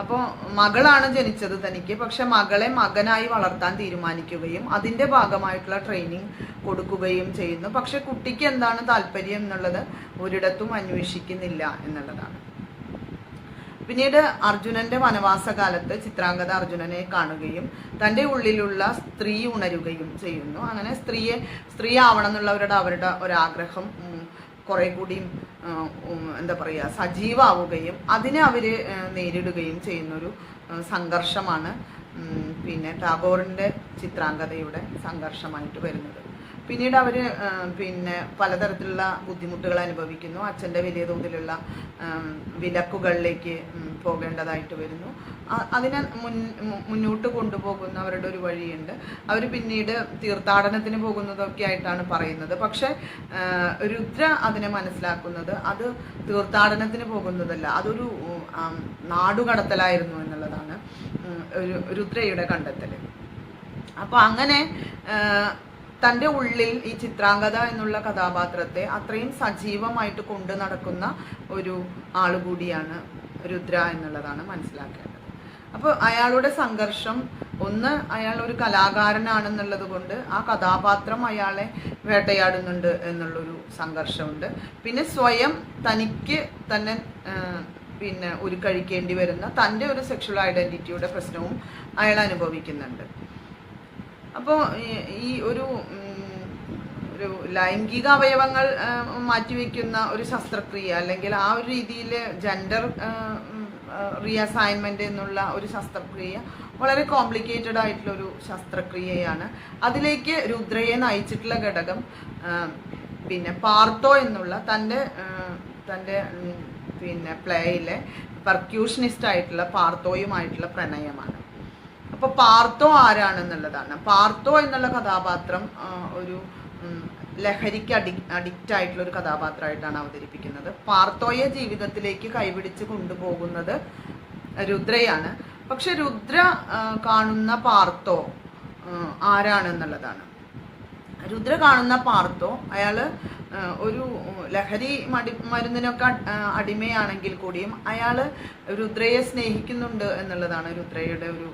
അപ്പോൾ മകളാണ് ജനിച്ചത് തനിക്ക്, പക്ഷെ മകളെ മകനായി വളർത്താൻ തീരുമാനിക്കുകയും അതിൻ്റെ ഭാഗമായിട്ടുള്ള ട്രെയിനിങ് കൊടുക്കുകയും ചെയ്യുന്നു. പക്ഷെ കുട്ടിക്ക് എന്താണ് താല്പര്യം എന്നുള്ളത് ഒരിടത്തും അന്വേഷിക്കുന്നില്ല എന്നുള്ളതാണ്. പിന്നീട് അർജുനന്റെ വനവാസകാലത്ത് ചിത്രാംഗത അർജുനനെ കാണുകയും തൻ്റെ ഉള്ളിലുള്ള സ്ത്രീ ഉണരുകയും ചെയ്യുന്നു. അങ്ങനെ സ്ത്രീ ആവണം അവരുടെ ഒരാഗ്രഹം കുറെ കൂടിയും എന്താ പറയുക സജീവാവുകയും അതിനെ അവർ നേരിടുകയും ചെയ്യുന്നൊരു സംഘർഷമാണ് പിന്നെ ടാഗോറിൻ്റെ ചിത്രാംഗതയുടെ സംഘർഷമായിട്ട് വരുന്നത്. പിന്നീട് അവർ പിന്നെ പലതരത്തിലുള്ള ബുദ്ധിമുട്ടുകൾ അനുഭവിക്കുന്നു. അച്ഛൻ്റെ വലിയ തോതിലുള്ള വിലക്കുകളിലേക്ക് പോകേണ്ടതായിട്ട് വരുന്നു. അതിനെ മുന്നോട്ട് കൊണ്ടുപോകുന്ന അവരുടെ ഒരു വഴിയുണ്ട്. അവർ പിന്നീട് തീർത്ഥാടനത്തിന് പോകുന്നതൊക്കെ ആയിട്ടാണ് പറയുന്നത്. പക്ഷെ രുദ്ര അതിനെ മനസ്സിലാക്കുന്നത് അത് തീർത്ഥാടനത്തിന് പോകുന്നതല്ല, അതൊരു നാടുകടത്തലായിരുന്നു എന്നുള്ളതാണ് രുദ്രയുടെ കണ്ടെത്തൽ. അപ്പോൾ അങ്ങനെ തൻ്റെ ഉള്ളിൽ ഈ ചിത്രാംഗത എന്നുള്ള കഥാപാത്രത്തെ അത്രയും സജീവമായിട്ട് കൊണ്ടു നടക്കുന്ന ഒരു ആളുകൂടിയാണ് രുദ്ര എന്നുള്ളതാണ് മനസ്സിലാക്കേണ്ടത്. അപ്പോൾ അയാളുടെ സംഘർഷം ഒന്ന്, അയാൾ ഒരു കലാകാരനാണെന്നുള്ളത് കൊണ്ട് ആ കഥാപാത്രം അയാളെ വേട്ടയാടുന്നുണ്ട് എന്നുള്ളൊരു സംഘർഷമുണ്ട്. പിന്നെ സ്വയം തനിക്ക് തന്നെ പിന്നെ ഒരു കഴിക്കേണ്ടി വരുന്ന തൻ്റെ ഒരു സെക്ഷൽ ഐഡൻറ്റിറ്റിയുടെ പ്രശ്നവും അയാൾ അനുഭവിക്കുന്നുണ്ട്. അപ്പോൾ ഈ ഒരു ലൈംഗിക അവയവങ്ങൾ മാറ്റിവെക്കുന്ന ഒരു ശസ്ത്രക്രിയ, അല്ലെങ്കിൽ ആ ഒരു രീതിയിൽ ജെൻഡർ റീഅസൈൻമെൻ്റ് എന്നുള്ള ഒരു ശസ്ത്രക്രിയ വളരെ കോംപ്ലിക്കേറ്റഡ് ആയിട്ടുള്ളൊരു ശസ്ത്രക്രിയയാണ്. അതിലേക്ക് രുദ്രയെ നയിച്ചിട്ടുള്ള ഘടകം പിന്നെ പാർത്തോ എന്നുള്ള തൻ്റെ പിന്നെ പ്ലേയിലെ പെർക്യൂഷനിസ്റ്റ് ആയിട്ടുള്ള പാർത്തോയുമായിട്ടുള്ള പ്രണയമാണ്. അപ്പോൾ പാർത്തോ ആരാണെന്നുള്ളതാണ്. പാർത്തോ എന്നുള്ള കഥാപാത്രം ഒരു ലഹരിക്ക് അഡിക്റ്റ് ആയിട്ടുള്ള ഒരു കഥാപാത്രമായിട്ടാണ് അവതരിപ്പിക്കുന്നത്. പാർത്തോയെ ജീവിതത്തിലേക്ക് കൈപിടിച്ച് കൊണ്ടുപോകുന്നത് രുദ്രയാണ്. പക്ഷെ രുദ്ര കാണുന്ന പാർത്തോ ആരാണെന്നുള്ളതാണ്. രുദ്ര കാണുന്ന പാർത്തോ അയാൾ ഒരു ലഹരി മരുന്നിനൊക്കെ അടിമയാണെങ്കിൽ കൂടിയും അയാൾ രുദ്രയെ സ്നേഹിക്കുന്നുണ്ട് എന്നുള്ളതാണ് രുദ്രയുടെ ഒരു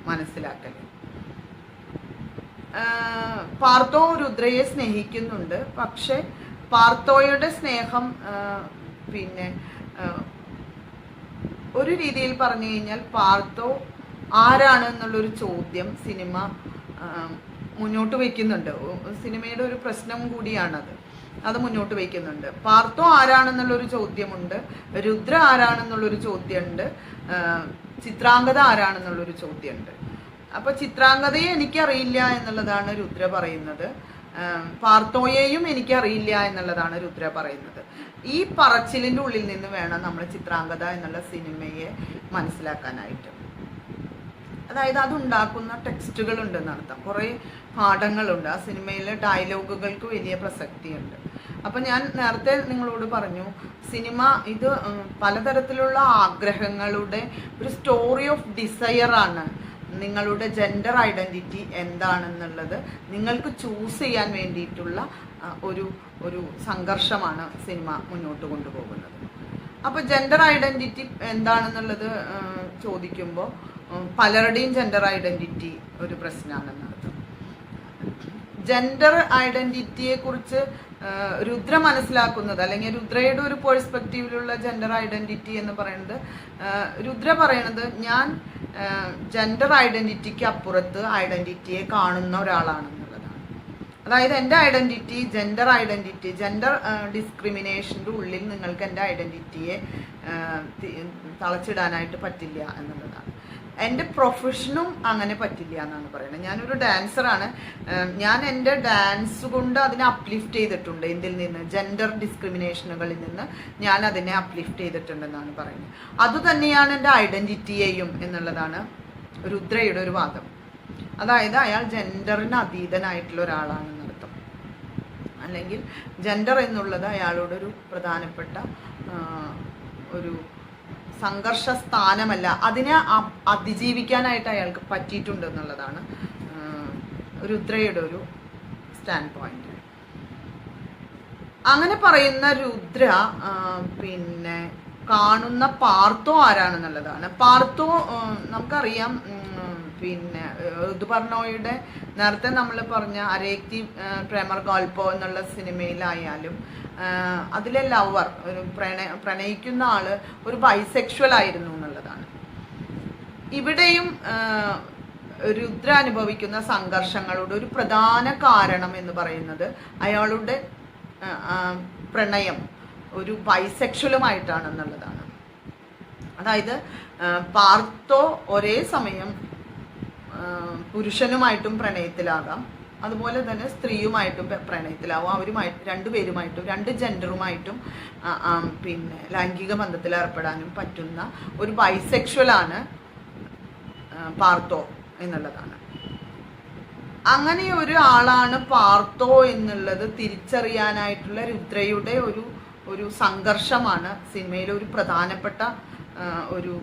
മനസ്സിലാക്കൽ. പാർത്തോ രുദ്രയെ സ്നേഹിക്കുന്നുണ്ട്. പക്ഷെ പാർത്തോയുടെ സ്നേഹം പിന്നെ ഒരു രീതിയിൽ പറഞ്ഞു കഴിഞ്ഞാൽ പാർത്തോ ആരാണ് എന്നുള്ളൊരു ചോദ്യം സിനിമ മുന്നോട്ട് വയ്ക്കുന്നുണ്ട്. സിനിമയുടെ ഒരു പ്രശ്നം കൂടിയാണത്. അത് മുന്നോട്ട് വയ്ക്കുന്നുണ്ട്. പാർത്തോ ആരാണെന്നുള്ളൊരു ചോദ്യമുണ്ട്, രുദ്ര ആരാണെന്നുള്ളൊരു ചോദ്യമുണ്ട്, ചിത്രാംഗത ആരാണെന്നുള്ളൊരു ചോദ്യമുണ്ട്. അപ്പൊ ചിത്രാംഗതയെ എനിക്കറിയില്ല എന്നുള്ളതാണ് രുദ്ര പറയുന്നത്. പാർത്തോയെയും എനിക്കറിയില്ല എന്നുള്ളതാണ് രുദ്ര പറയുന്നത്. ഈ പറച്ചിലിൻ്റെ ഉള്ളിൽ നിന്ന് വേണം നമ്മൾ ചിത്രാംഗത എന്നുള്ള സിനിമയെ മനസ്സിലാക്കാനായിട്ട്. അതായത് അതുണ്ടാക്കുന്ന ടെക്സ്റ്റുകൾ ഉണ്ടെന്ന് അർത്ഥം. കുറേ പാഠങ്ങളുണ്ട്. ആ സിനിമയിലെ ഡയലോഗുകൾക്ക് വലിയ പ്രസക്തിയുണ്ട്. അപ്പം ഞാൻ നേരത്തെ നിങ്ങളോട് പറഞ്ഞു, സിനിമ ഇത് പലതരത്തിലുള്ള ആഗ്രഹങ്ങളുടെ ഒരു സ്റ്റോറി ഓഫ് ഡിസയർ ആണ്. നിങ്ങളുടെ ജെൻഡർ ഐഡൻറ്റിറ്റി എന്താണെന്നുള്ളത് നിങ്ങൾക്ക് ചൂസ് ചെയ്യാൻ വേണ്ടിയിട്ടുള്ള ഒരു സംഘർഷമാണ് സിനിമ മുന്നോട്ട് കൊണ്ടുപോകുന്നത്. അപ്പോൾ ജെൻഡർ ഐഡൻറ്റിറ്റി എന്താണെന്നുള്ളത് ചോദിക്കുമ്പോൾ പലരുടെയും ജെൻഡർ ഐഡൻറ്റിറ്റി ഒരു പ്രശ്നമാണെന്നർത്ഥം. ജെൻഡർ ഐഡൻറ്റിറ്റിയെ കുറിച്ച് രുദ്ര മനസ്സിലാക്കുന്നത്, അല്ലെങ്കിൽ രുദ്രയുടെ ഒരു പേഴ്സ്പെക്റ്റീവിലുള്ള ജെൻഡർ ഐഡൻറ്റിറ്റി എന്ന് പറയുന്നത്, രുദ്ര പറയണത് ഞാൻ ജെൻഡർ ഐഡൻറ്റിറ്റിക്ക് അപ്പുറത്ത് ഐഡൻറ്റിറ്റിയെ കാണുന്ന ഒരാളാണെന്നുള്ളതാണ്. അതായത് എൻ്റെ ഐഡൻറ്റിറ്റി ജെൻഡർ ഡിസ്ക്രിമിനേഷൻ്റെ ഉള്ളിൽ നിങ്ങൾക്ക് എൻ്റെ ഐഡൻറ്റിറ്റിയെ തളച്ചിടാനായിട്ട് പറ്റില്ല എന്നുള്ളതാണ്. എൻ്റെ പ്രൊഫഷനും അങ്ങനെ പറ്റില്ല എന്നാണ് പറയുന്നത്. ഞാനൊരു ഡാൻസറാണ്. ഞാൻ എൻ്റെ ഡാൻസ് കൊണ്ട് അതിനെ അപ്ലിഫ്റ്റ് ചെയ്തിട്ടുണ്ട്. ഇതിൽ നിന്ന് ജെൻഡർ ഡിസ്ക്രിമിനേഷനുകളിൽ നിന്ന് ഞാൻ അതിനെ അപ്ലിഫ്റ്റ് ചെയ്തിട്ടുണ്ടെന്നാണ് പറയുന്നത്. അതുതന്നെയാണ് എൻ്റെ ഐഡൻറ്റിറ്റിയെയും എന്നുള്ളതാണ് രുദ്രയുടെ ഒരു വാദം. അതായത് അയാൾ ജെൻഡറിന് അതീതനായിട്ടുള്ള ഒരാളാണെന്നർത്ഥം. അല്ലെങ്കിൽ ജെൻഡർ എന്നുള്ളത് അയാളോടൊരു പ്രധാനപ്പെട്ട ഒരു സംഘർഷ സ്ഥാനമല്ല, അതിനെ അതിജീവിക്കാനായിട്ട് അയാൾക്ക് പറ്റിയിട്ടുണ്ട് എന്നുള്ളതാണ് രുദ്രയുടെ ഒരു സ്റ്റാൻഡ് പോയിന്റ്. അങ്ങനെ പറയുന്ന രുദ്ര പിന്നെ കാണുന്ന പാർത്തോ ആരാണെന്നുള്ളതാണ്. പാർത്തോ നമുക്കറിയാം, പിന്നെ ഋതുപർണോയുടെ നേരത്തെ നമ്മൾ പറഞ്ഞ അരേക്തി പ്രേമർ ഗോൾപ്പോ എന്നുള്ള സിനിമയിലായാലും അതിലെ ലവർ, ഒരു പ്രണയിക്കുന്ന ആള് ഒരു ബൈസെക്ഷൽ ആയിരുന്നു എന്നുള്ളതാണ്. ഇവിടെയും രുദ്ര അനുഭവിക്കുന്ന സംഘർഷങ്ങളുടെ ഒരു പ്രധാന കാരണം എന്ന് പറയുന്നത് അയാളുടെ പ്രണയം ഒരു ബൈസെക്ഷലുമായിട്ടാണെന്നുള്ളതാണ്. അതായത് പാർത്തോ ഒരേ സമയം പുരുഷനുമായിട്ടും പ്രണയത്തിലാകാം, അതുപോലെ തന്നെ സ്ത്രീയുമായിട്ടും പ്രണയത്തിലാവും. രണ്ടുപേരുമായിട്ടും രണ്ട് ജെൻഡറുമായിട്ടും പിന്നെ ലൈംഗിക ബന്ധത്തിൽ ഏർപ്പെടാനും പറ്റുന്ന ഒരു ബൈസെക്ഷലാണ് പാർത്തോ എന്നുള്ളതാണ്. അങ്ങനെ ഒരു ആളാണ് പാർത്തോ എന്നുള്ളത് തിരിച്ചറിയാനായിട്ടുള്ള രുദ്രയുടെ ഒരു സംഘർഷമാണ് സിനിമയിലെ ഒരു പ്രധാനപ്പെട്ട ഒരു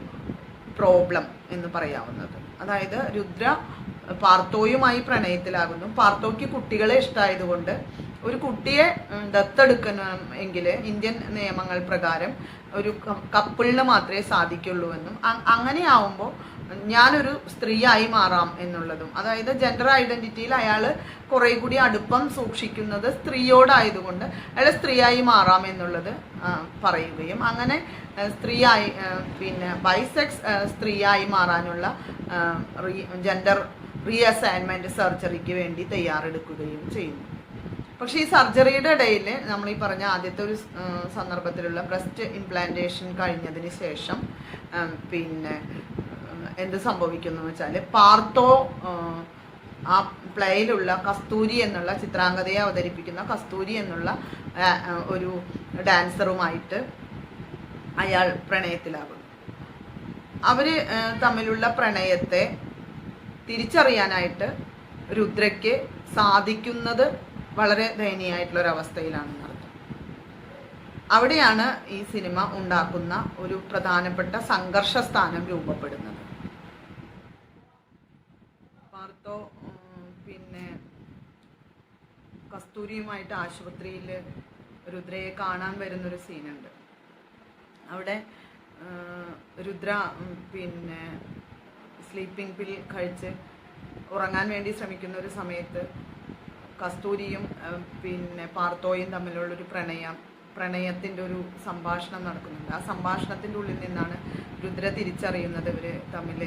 പ്രോബ്ലം എന്ന് പറയാവുന്നത്. അതായത് രുദ്ര പാർത്തോയുമായി പ്രണയത്തിലാകുന്നു. പാർത്തോയ്ക്ക് കുട്ടികളെ ഇഷ്ടമായതുകൊണ്ട് ഒരു കുട്ടിയെ ദത്തെടുക്കണം എങ്കിൽ ഇന്ത്യൻ നിയമങ്ങൾ പ്രകാരം ഒരു കപ്പിളിന് മാത്രമേ സാധിക്കുള്ളൂ എന്നും, അങ്ങനെ ആവുമ്പോൾ ഞാനൊരു സ്ത്രീയായി മാറാം എന്നുള്ളതും, അതായത് ജെൻഡർ ഐഡന്റിറ്റിയിൽ അയാൾ കുറെ കൂടി അടുപ്പം സൂക്ഷിക്കുന്നത് സ്ത്രീയോടായതുകൊണ്ട് അയാൾ സ്ത്രീയായി മാറാം എന്നുള്ളത് പറയുകയും അങ്ങനെ സ്ത്രീയായി പിന്നെ ബൈസെക്സ് സ്ത്രീയായി മാറാനുള്ള ജെൻഡർ റീഅസൈൻമെന്റ് സർജറിക്ക് വേണ്ടി തയ്യാറെടുക്കുകയും ചെയ്യുന്നു. പക്ഷെ ഈ സർജറിയുടെ ഇടയിൽ നമ്മൾ ഈ പറഞ്ഞ ആദ്യത്തെ ഒരു സന്ദർഭത്തിലുള്ള ബ്രസ്റ്റ് ഇംപ്ലാന്റേഷൻ കഴിഞ്ഞതിന് ശേഷം പിന്നെ എന്ത് സംഭവിക്കുന്നു വെച്ചാൽ പാർത്തോ ആ പ്ലേയിലുള്ള കസ്തൂരി എന്നുള്ള ചിത്രാംഗതയെ അവതരിപ്പിക്കുന്ന കസ്തൂരി എന്നുള്ള ഒരു ഡാൻസറുമായിട്ട് അയാൾ പ്രണയത്തിലാകുന്നു. അവര് തമ്മിലുള്ള പ്രണയത്തെ തിരിച്ചറിയാനായിട്ട് രുദ്രയ്ക്ക് സാധിക്കുന്നത് വളരെ ദയനീയമായിട്ടുള്ളൊരവസ്ഥയിലാണെന്ന് അർത്ഥം. അവിടെയാണ് ഈ സിനിമ ഉണ്ടാക്കുന്ന ഒരു പ്രധാനപ്പെട്ട സംഘർഷ സ്ഥാനം രൂപപ്പെടുന്നത്. പാർത്തോ പിന്നെ കസ്തൂരിയുമായിട്ട് ആശുപത്രിയിൽ രുദ്രയെ കാണാൻ വരുന്നൊരു സീനുണ്ട്. അവിടെ രുദ്ര പിന്നെ സ്ലീപ്പിംഗ് പിൽ കഴിച്ച് ഉറങ്ങാൻ വേണ്ടി ശ്രമിക്കുന്ന ഒരു സമയത്ത് കസ്തൂരിയും പിന്നെ പാർത്തോയും തമ്മിലുള്ളൊരു പ്രണയത്തിൻ്റെ ഒരു സംഭാഷണം നടക്കുന്നുണ്ട്. ആ സംഭാഷണത്തിൻ്റെ ഉള്ളിൽ നിന്നാണ് രുദ്ര തിരിച്ചറിയുന്നത് ഇവർ തമ്മിൽ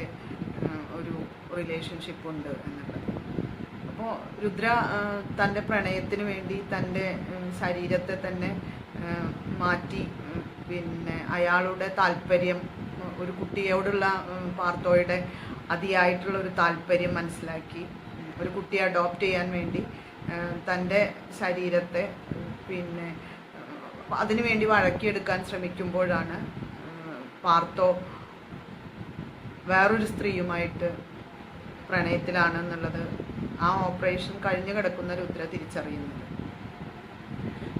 ഒരു റിലേഷൻഷിപ്പ് ഉണ്ട് എന്നുള്ളത്. അപ്പോൾ രുദ്ര തൻ്റെ പ്രണയത്തിന് വേണ്ടി തൻ്റെ ശരീരത്തെ തന്നെ മാറ്റി പിന്നെ അയാളുടെ താല്പര്യം, ഒരു കുട്ടിയോടുള്ള പാർത്തോയുടെ അതിയായിട്ടുള്ള ഒരു താല്പര്യം മനസ്സിലാക്കി ഒരു കുട്ടിയെ അഡോപ്റ്റ് ചെയ്യാൻ വേണ്ടി തൻ്റെ ശരീരത്തെ പിന്നെ അതിനുവേണ്ടി വഴക്കിയെടുക്കാൻ ശ്രമിക്കുമ്പോഴാണ് പാർത്തോ വേറൊരു സ്ത്രീയുമായിട്ട് പ്രണയത്തിലാണെന്നുള്ളത് ആ ഓപ്പറേഷൻ കഴിഞ്ഞു കിടക്കുന്ന രുദ്ര തിരിച്ചറിയുന്നത്.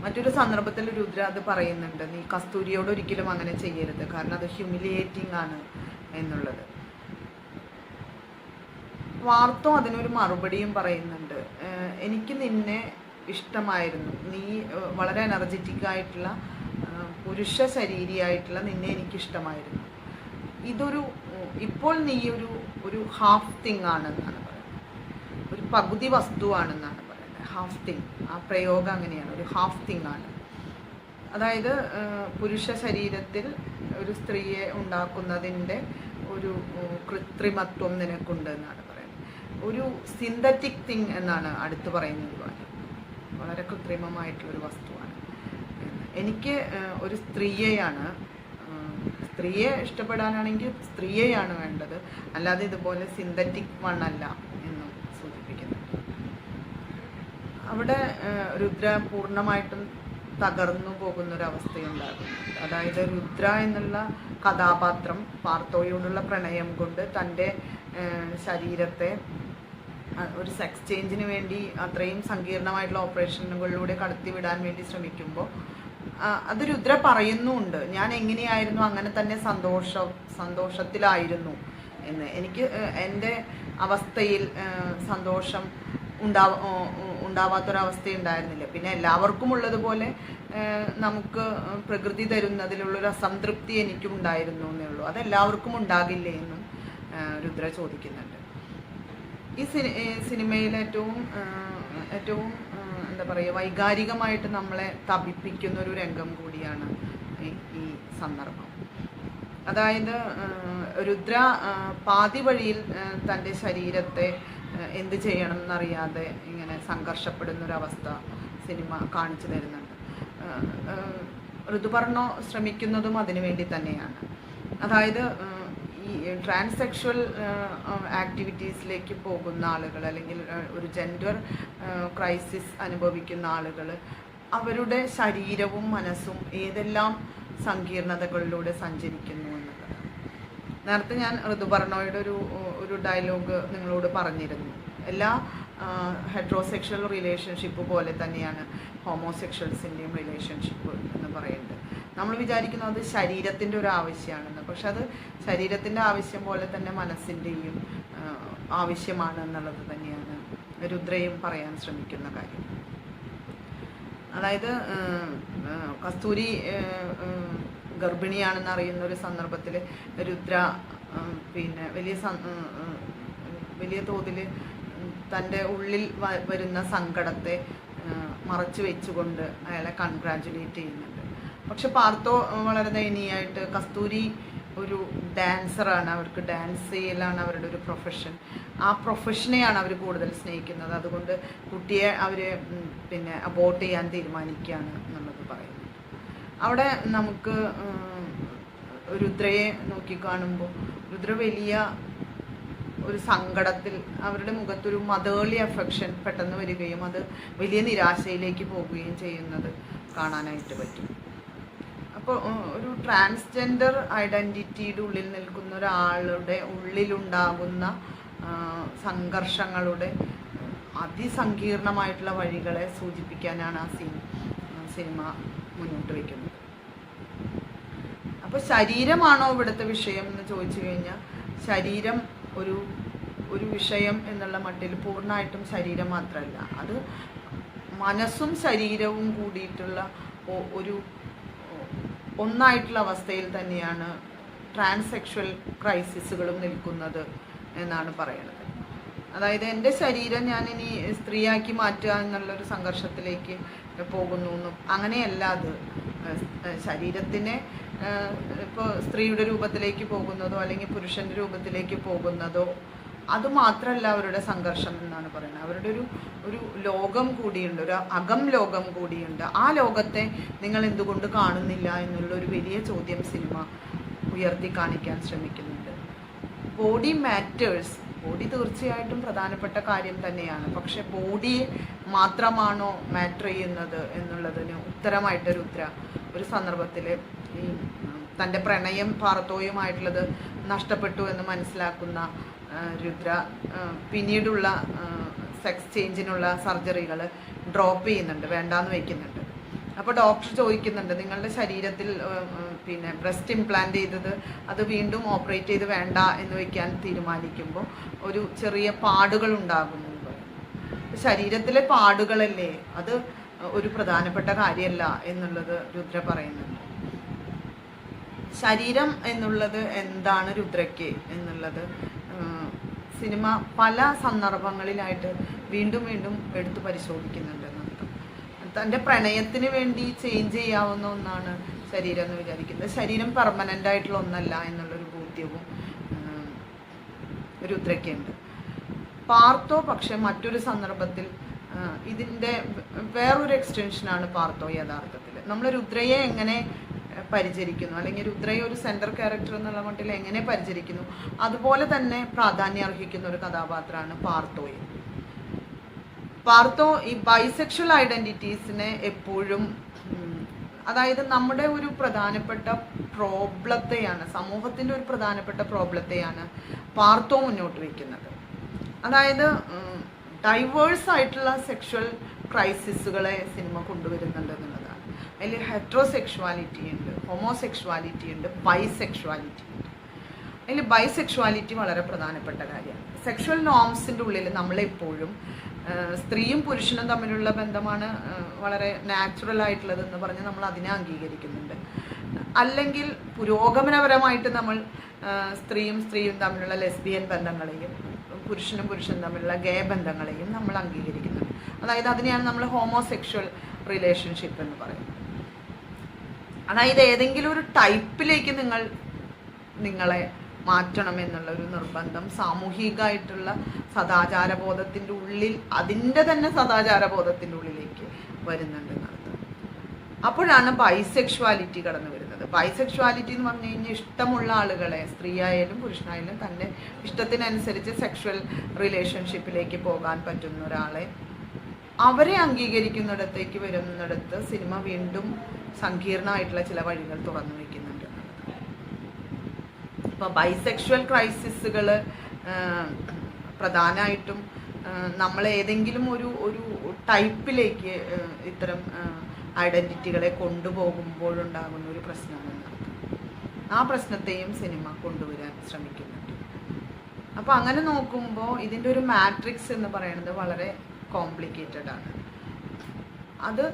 മറ്റൊരു സന്ദർഭത്തിൽ രുദ്ര അത് പറയുന്നുണ്ട്, നീ കസ്തൂരിയോട് ഒരിക്കലും അങ്ങനെ ചെയ്യരുത്, കാരണം അത് ഹ്യൂമിലിയേറ്റിംഗ് ആണ് എന്നുള്ളത്. പാർത്തോ അതിനൊരു മറുപടിയും പറയുന്നുണ്ട്, എനിക്ക് നിന്നെ ഇഷ്ടമായിരുന്നു, നീ വളരെ എനർജറ്റിക് ആയിട്ടുള്ള പുരുഷ ശരീരിയായിട്ടുള്ള നിന്നെ എനിക്കിഷ്ടമായിരുന്നു. ഇപ്പോൾ നീ ഒരു ഹാഫ് തിങ് ആണെന്നാണ് പറയുന്നത്, ഒരു പകുതി വസ്തുവാണെന്നാണ് പറയുന്നത്. ഹാഫ് തിങ്, ആ പ്രയോഗം അങ്ങനെയാണ്, ഒരു ഹാഫ് തിങ് ആണ്. അതായത് പുരുഷ ശരീരത്തിൽ ഒരു സ്ത്രീയെ ഉണ്ടാക്കുന്നതിൻ്റെ ഒരു കൃത്രിമത്വം നിനക്കുണ്ട് എന്നാണ് പറയുന്നത്. ഒരു സിന്തറ്റിക് തിങ് എന്നാണ് അടുത്ത് പറയുന്നത്. വളരെ കൃത്രിമമായിട്ടുള്ളൊരു വസ്തുവാണ്. എനിക്ക് ഒരു സ്ത്രീയെ ഇഷ്ടപ്പെടാനാണെങ്കിൽ സ്ത്രീയെയാണ് വേണ്ടത്, അല്ലാതെ ഇതുപോലെ സിന്തറ്റിക് വണ്ണല്ല എന്നും സൂചിപ്പിക്കുന്നു. അവിടെ രുദ്ര പൂർണ്ണമായിട്ടും തകർന്നു പോകുന്നൊരവസ്ഥയുണ്ടാകുന്നുണ്ട്. അതായത് രുദ്ര എന്നുള്ള കഥാപാത്രം പാർത്തോയോടുള്ള പ്രണയം കൊണ്ട് തൻ്റെ ശരീരത്തെ ഒരു സെക്സ് ചേഞ്ചിന് വേണ്ടി അത്രയും സങ്കീർണമായിട്ടുള്ള ഓപ്പറേഷനുകളിലൂടെ കടത്തിവിടാൻ വേണ്ടി ശ്രമിക്കുമ്പോൾ അത് രുദ്ര പറയുന്നുമുണ്ട്, ഞാൻ എങ്ങനെയായിരുന്നു അങ്ങനെ തന്നെ സന്തോഷത്തിലായിരുന്നു എന്ന്. എനിക്ക് എൻ്റെ അവസ്ഥയിൽ സന്തോഷം ഉണ്ടാവാത്തൊരവസ്ഥ ഉണ്ടായിരുന്നില്ല. പിന്നെ എല്ലാവർക്കും ഉള്ളതുപോലെ നമുക്ക് പ്രകൃതി തരുന്നതിലുള്ളൊരു അസംതൃപ്തി എനിക്കും ഉണ്ടായിരുന്നു എന്നേ ഉള്ളൂ. അതെല്ലാവർക്കും ഉണ്ടാകില്ലേ എന്നും രുദ്ര ചോദിക്കുന്നുണ്ട്. ഈ സിനിമയിൽ ഏറ്റവും എന്താ പറയുക, വൈകാരികമായിട്ട് നമ്മളെ തപിപ്പിക്കുന്ന ഒരു രംഗം കൂടിയാണ് ഈ സന്ദർഭം. അതായത് രുദ്ര പാതി വഴിയിൽ തൻ്റെ ശരീരത്തെ എന്ത് ചെയ്യണം എന്നറിയാതെ ഇങ്ങനെ സംഘർഷപ്പെടുന്നൊരവസ്ഥ സിനിമ കാണിച്ചു തരുന്നുണ്ട്. ഋതുപർണോ ശ്രമിക്കുന്നതും അതിനു വേണ്ടി തന്നെയാണ്. അതായത് ഈ ട്രാൻസ്സെക്ഷൽ ആക്ടിവിറ്റീസിലേക്ക് പോകുന്ന ആളുകൾ, അല്ലെങ്കിൽ ഒരു ജെൻഡർ ക്രൈസിസ് അനുഭവിക്കുന്ന ആളുകൾ അവരുടെ ശരീരവും മനസ്സും ഏതെല്ലാം സങ്കീർണതകളിലൂടെ സഞ്ചരിക്കുന്നു എന്നുള്ളത്. നേരത്തെ ഞാൻ ഋതുപർണോയുടെ ഒരു ഡയലോഗ് നിങ്ങളോട് പറഞ്ഞിരുന്നു. എല്ലാ ഹെട്രോസെക്ഷൽ റിലേഷൻഷിപ്പ് പോലെ തന്നെയാണ് ഹോമോസെക്ഷൽസിൻ്റെയും റിലേഷൻഷിപ്പ് എന്ന് പറയുന്നത്. നമ്മൾ വിചാരിക്കുന്നത് അത് ശരീരത്തിൻ്റെ ഒരു ആവശ്യമാണെന്ന്, പക്ഷെ അത് ശരീരത്തിൻ്റെ ആവശ്യം പോലെ തന്നെ മനസ്സിൻ്റെയും ആവശ്യമാണ് എന്നുള്ളത് തന്നെയാണ് രുദ്രയും പറയാൻ ശ്രമിക്കുന്ന കാര്യം. അതായത് കസ്തൂരി ഗർഭിണിയാണെന്ന് അറിയുന്ന ഒരു സന്ദർഭത്തിൽ രുദ്ര പിന്നെ വലിയ തോതിൽ തൻ്റെ ഉള്ളിൽ വരുന്ന സങ്കടത്തെ മറച്ചു വെച്ചുകൊണ്ട് അയാളെ കൺഗ്രാജുലേറ്റ് ചെയ്യുന്നുണ്ട്. പക്ഷെ പാർത്തോ വളരെ ദയനീയമായിട്ട്, കസ്തൂരി ഒരു ഡാൻസറാണ്, അവർക്ക് ഡാൻസ് ചെയ്യലാണ് അവരുടെ ഒരു പ്രൊഫഷൻ. ആ പ്രൊഫഷനെയാണ് അവർ കൂടുതൽ സ്നേഹിക്കുന്നത്. അതുകൊണ്ട് കുട്ടിയെ അവർ പിന്നെ അബോർട്ട് ചെയ്യാൻ തീരുമാനിക്കുകയാണ് എന്നുള്ളത് പറയുന്നത്. അവിടെ നമുക്ക് രുദ്രയെ നോക്കിക്കാണുമ്പോൾ രുദ്ര വലിയ ഒരു സങ്കടത്തിൽ, അവരുടെ മുഖത്തൊരു മദേർലി അഫെക്ഷൻ പെട്ടെന്ന് വരികയും അത് വലിയ നിരാശയിലേക്ക് പോവുകയും ചെയ്യുന്നത് കാണാനായിട്ട് പറ്റും. അപ്പോൾ ഒരു ട്രാൻസ്ജെൻഡർ ഐഡൻറ്റിറ്റിയുടെ ഉള്ളിൽ നിൽക്കുന്ന ഒരാളുടെ ഉള്ളിലുണ്ടാകുന്ന സംഘർഷങ്ങളുടെ അതിസങ്കീർണമായിട്ടുള്ള വഴികളെ സൂചിപ്പിക്കാനാണ് ആ സിനിമ മുന്നോട്ട് വയ്ക്കുന്നത്. അപ്പോൾ ശരീരമാണോ ഇവിടുത്തെ വിഷയം എന്ന് ചോദിച്ചു കഴിഞ്ഞാൽ, ശരീരം ഒരു വിഷയം എന്നുള്ള മട്ടിൽ പൂർണ്ണമായിട്ടും ശരീരം മാത്രമല്ല, അത് മനസ്സും ശരീരവും കൂടിയിട്ടുള്ള ഒരു ഒന്നായിട്ടുള്ള അവസ്ഥയിൽ തന്നെയാണ് ട്രാൻസെക്ഷൽ ക്രൈസിസുകളും നിൽക്കുന്നത് എന്നാണ് പറയുന്നത്. അതായത് എൻ്റെ ശരീരം ഞാനിനി സ്ത്രീയാക്കി മാറ്റുക എന്നുള്ളൊരു സംഘർഷത്തിലേക്ക് പോകുന്നു എന്നും അങ്ങനെയല്ല. അത് ശരീരത്തിനെ ഇപ്പോൾ സ്ത്രീയുടെ രൂപത്തിലേക്ക് പോകുന്നതോ അല്ലെങ്കിൽ പുരുഷൻ്റെ രൂപത്തിലേക്ക് പോകുന്നതോ അതുമാത്രമല്ല അവരുടെ സംഘർഷം എന്നാണ് പറയുന്നത്. അവരുടെ ഒരു ലോകം കൂടിയുണ്ട്, ഒരു അകം ലോകം കൂടിയുണ്ട്. ആ ലോകത്തെ നിങ്ങൾ എന്തുകൊണ്ട് കാണുന്നില്ല എന്നുള്ളൊരു വലിയ ചോദ്യം സിനിമ ഉയർത്തി കാണിക്കാൻ ശ്രമിക്കുന്നുണ്ട്. ബോഡി മാറ്റേഴ്സ്, ബോഡി തീർച്ചയായിട്ടും പ്രധാനപ്പെട്ട കാര്യം തന്നെയാണ്. പക്ഷെ ബോഡി മാത്രമാണോ മാറ്റർ ചെയ്യുന്നത് എന്നുള്ളതിന് ഉത്തരമായിട്ടൊരു ഒരു സന്ദർഭത്തിൽ ഈ തൻ്റെ പ്രണയം പാർത്തോയുമായിട്ടുള്ളത് നഷ്ടപ്പെട്ടു എന്ന് മനസ്സിലാക്കുന്ന രുദ്ര പിന്നീടുള്ള സെക്സ് ചേഞ്ചിനുള്ള സർജറികൾ ഡ്രോപ്പ് ചെയ്യുന്നുണ്ട്, വേണ്ടാന്ന് വയ്ക്കുന്നുണ്ട്. അപ്പോൾ ഡോക്ടർ ചോദിക്കുന്നുണ്ട്, നിങ്ങളുടെ ശരീരത്തിൽ പിന്നെ ബ്രസ്റ്റ് ഇംപ്ലാന്റ് ചെയ്തത് അത് വീണ്ടും ഓപ്പറേറ്റ് ചെയ്ത് വേണ്ട എന്ന് വയ്ക്കാൻ തീരുമാനിക്കുമ്പോൾ ഒരു ചെറിയ പാടുകൾ ഉണ്ടാകുന്നു. ശരീരത്തിലെ പാടുകളല്ലേ, അത് ഒരു പ്രധാനപ്പെട്ട കാര്യമല്ല എന്നുള്ളത് രുദ്ര പറയുന്നുണ്ട്. ശരീരം എന്നുള്ളത് എന്താണ് രുദ്രയ്ക്ക് എന്നുള്ളത് സിനിമ പല സന്ദർഭങ്ങളിലായിട്ട് വീണ്ടും വീണ്ടും എടുത്തു പരിശോധിക്കുന്നുണ്ടെന്നർത്ഥം. തൻ്റെ പ്രണയത്തിന് വേണ്ടി ചേഞ്ച് ചെയ്യാവുന്ന ഒന്നാണ് ശരീരം എന്ന് വിചാരിക്കുന്നത്. ശരീരം പെർമനൻ്റ് ആയിട്ടുള്ള ഒന്നല്ല എന്നുള്ളൊരു ബോധ്യവും രുദ്രയ്ക്കുണ്ട്. പാർത്തോ പക്ഷെ മറ്റൊരു സന്ദർഭത്തിൽ ഇതിൻ്റെ വേറൊരു എക്സ്റ്റൻഷനാണ് പാർത്തോ. യഥാർത്ഥത്തിൽ നമ്മൾ രുദ്രയെ എങ്ങനെ പരിചരിക്കുന്നു, അല്ലെങ്കിൽ രുദ്രയെ ഒരു സെൻട്രൽ ക്യാരക്ടർ എന്നുള്ള മട്ടിൽ എങ്ങനെ പരിചരിക്കുന്നു, അതുപോലെ തന്നെ പ്രാധാന്യം അർഹിക്കുന്ന ഒരു കഥാപാത്രമാണ് പാർത്തോയെ. പാർത്തോ ഈ ബൈസെക്ഷൽ ഐഡൻറ്റിറ്റീസിനെ എപ്പോഴും, അതായത് നമ്മുടെ ഒരു പ്രധാനപ്പെട്ട പ്രോബ്ലത്തെയാണ്, സമൂഹത്തിൻ്റെ ഒരു പ്രധാനപ്പെട്ട പ്രോബ്ലത്തെയാണ് പാർത്തോ മുന്നോട്ട് വയ്ക്കുന്നത്. അതായത് ഡൈവേഴ്സ് ആയിട്ടുള്ള സെക്ഷൽ ക്രൈസിസുകളെ സിനിമ കൊണ്ടുവരുന്നുണ്ട് എന്നുള്ളതാണ്. അതിൽ ഹെട്രോസെക്ഷുവാലിറ്റി ഉണ്ട്, ഹോമോസെക്ഷുവാലിറ്റി ഉണ്ട്, ബൈസെക്ഷുവാലിറ്റി ഉണ്ട്. അതിൽ ബൈസെക്ഷുവാലിറ്റി വളരെ പ്രധാനപ്പെട്ട കാര്യമാണ്. സെക്ഷൽ നോംസിൻ്റെ ഉള്ളിൽ നമ്മളെപ്പോഴും സ്ത്രീയും പുരുഷനും തമ്മിലുള്ള ബന്ധമാണ് വളരെ നാച്ചുറൽ ആയിട്ടുള്ളതെന്ന് പറഞ്ഞ് നമ്മൾ അതിനെ അംഗീകരിക്കുന്നുണ്ട്. അല്ലെങ്കിൽ പുരോഗമനപരമായിട്ട് നമ്മൾ സ്ത്രീയും തമ്മിലുള്ള ലെസ്ബിയൻ ബന്ധങ്ങളെയും പുരുഷനും തമ്മിലുള്ള ഗേ ബന്ധങ്ങളെയും നമ്മൾ അംഗീകരിക്കുന്നുണ്ട്. അതായത് അതിനെയാണ് നമ്മൾ ഹോമോസെക്ഷൽ റിലേഷൻഷിപ്പ് എന്ന് പറയുന്നത്. അതായത് ഏതെങ്കിലും ഒരു ടൈപ്പിലേക്ക് നിങ്ങളെ മാറ്റണം എന്നുള്ള ഒരു നിർബന്ധം സാമൂഹികമായിട്ടുള്ള സദാചാരബോധത്തിൻ്റെ ഉള്ളിൽ, അതിൻ്റെ തന്നെ സദാചാരബോധത്തിൻ്റെ ഉള്ളിലേക്ക് വരുന്നുണ്ട് എന്നർത്ഥം. അപ്പോഴാണ് ബൈസെക്ഷുവാലിറ്റി കടന്നു വരുന്നത്. ബൈസെക്ഷുവാലിറ്റി എന്ന് പറഞ്ഞു കഴിഞ്ഞാൽ ഇഷ്ടമുള്ള ആളുകളെ, സ്ത്രീ ആയാലും പുരുഷനായാലും തൻ്റെ ഇഷ്ടത്തിനനുസരിച്ച് സെക്ഷൽ റിലേഷൻഷിപ്പിലേക്ക് പോകാൻ പറ്റുന്ന ഒരാളെ, അവരെ അംഗീകരിക്കുന്നിടത്തേക്ക് വരുന്നിടത്ത് സിനിമ വീണ്ടും സങ്കീർണമായിട്ടുള്ള ചില വഴികൾ തുറന്നു വയ്ക്കുന്നുണ്ട്. ഇപ്പോൾ ബൈസെക്ഷൽ ക്രൈസിസുകൾ പ്രധാനമായിട്ടും നമ്മൾ ഏതെങ്കിലും ഒരു ടൈപ്പിലേക്ക് ഇത്തരം ഐഡൻറ്റിറ്റികളെ കൊണ്ടുപോകുമ്പോഴുണ്ടാകുന്ന ഒരു പ്രശ്നമാണ്. ആ പ്രശ്നത്തെയും സിനിമ കൊണ്ടുവരാൻ ശ്രമിക്കുന്നുണ്ട്. അപ്പോൾ അങ്ങനെ നോക്കുമ്പോൾ ഇതിൻ്റെ ഒരു മാട്രിക്സ് എന്ന് പറയുന്നത് വളരെ കോംപ്ലിക്കേറ്റഡ് ആണ്. അത്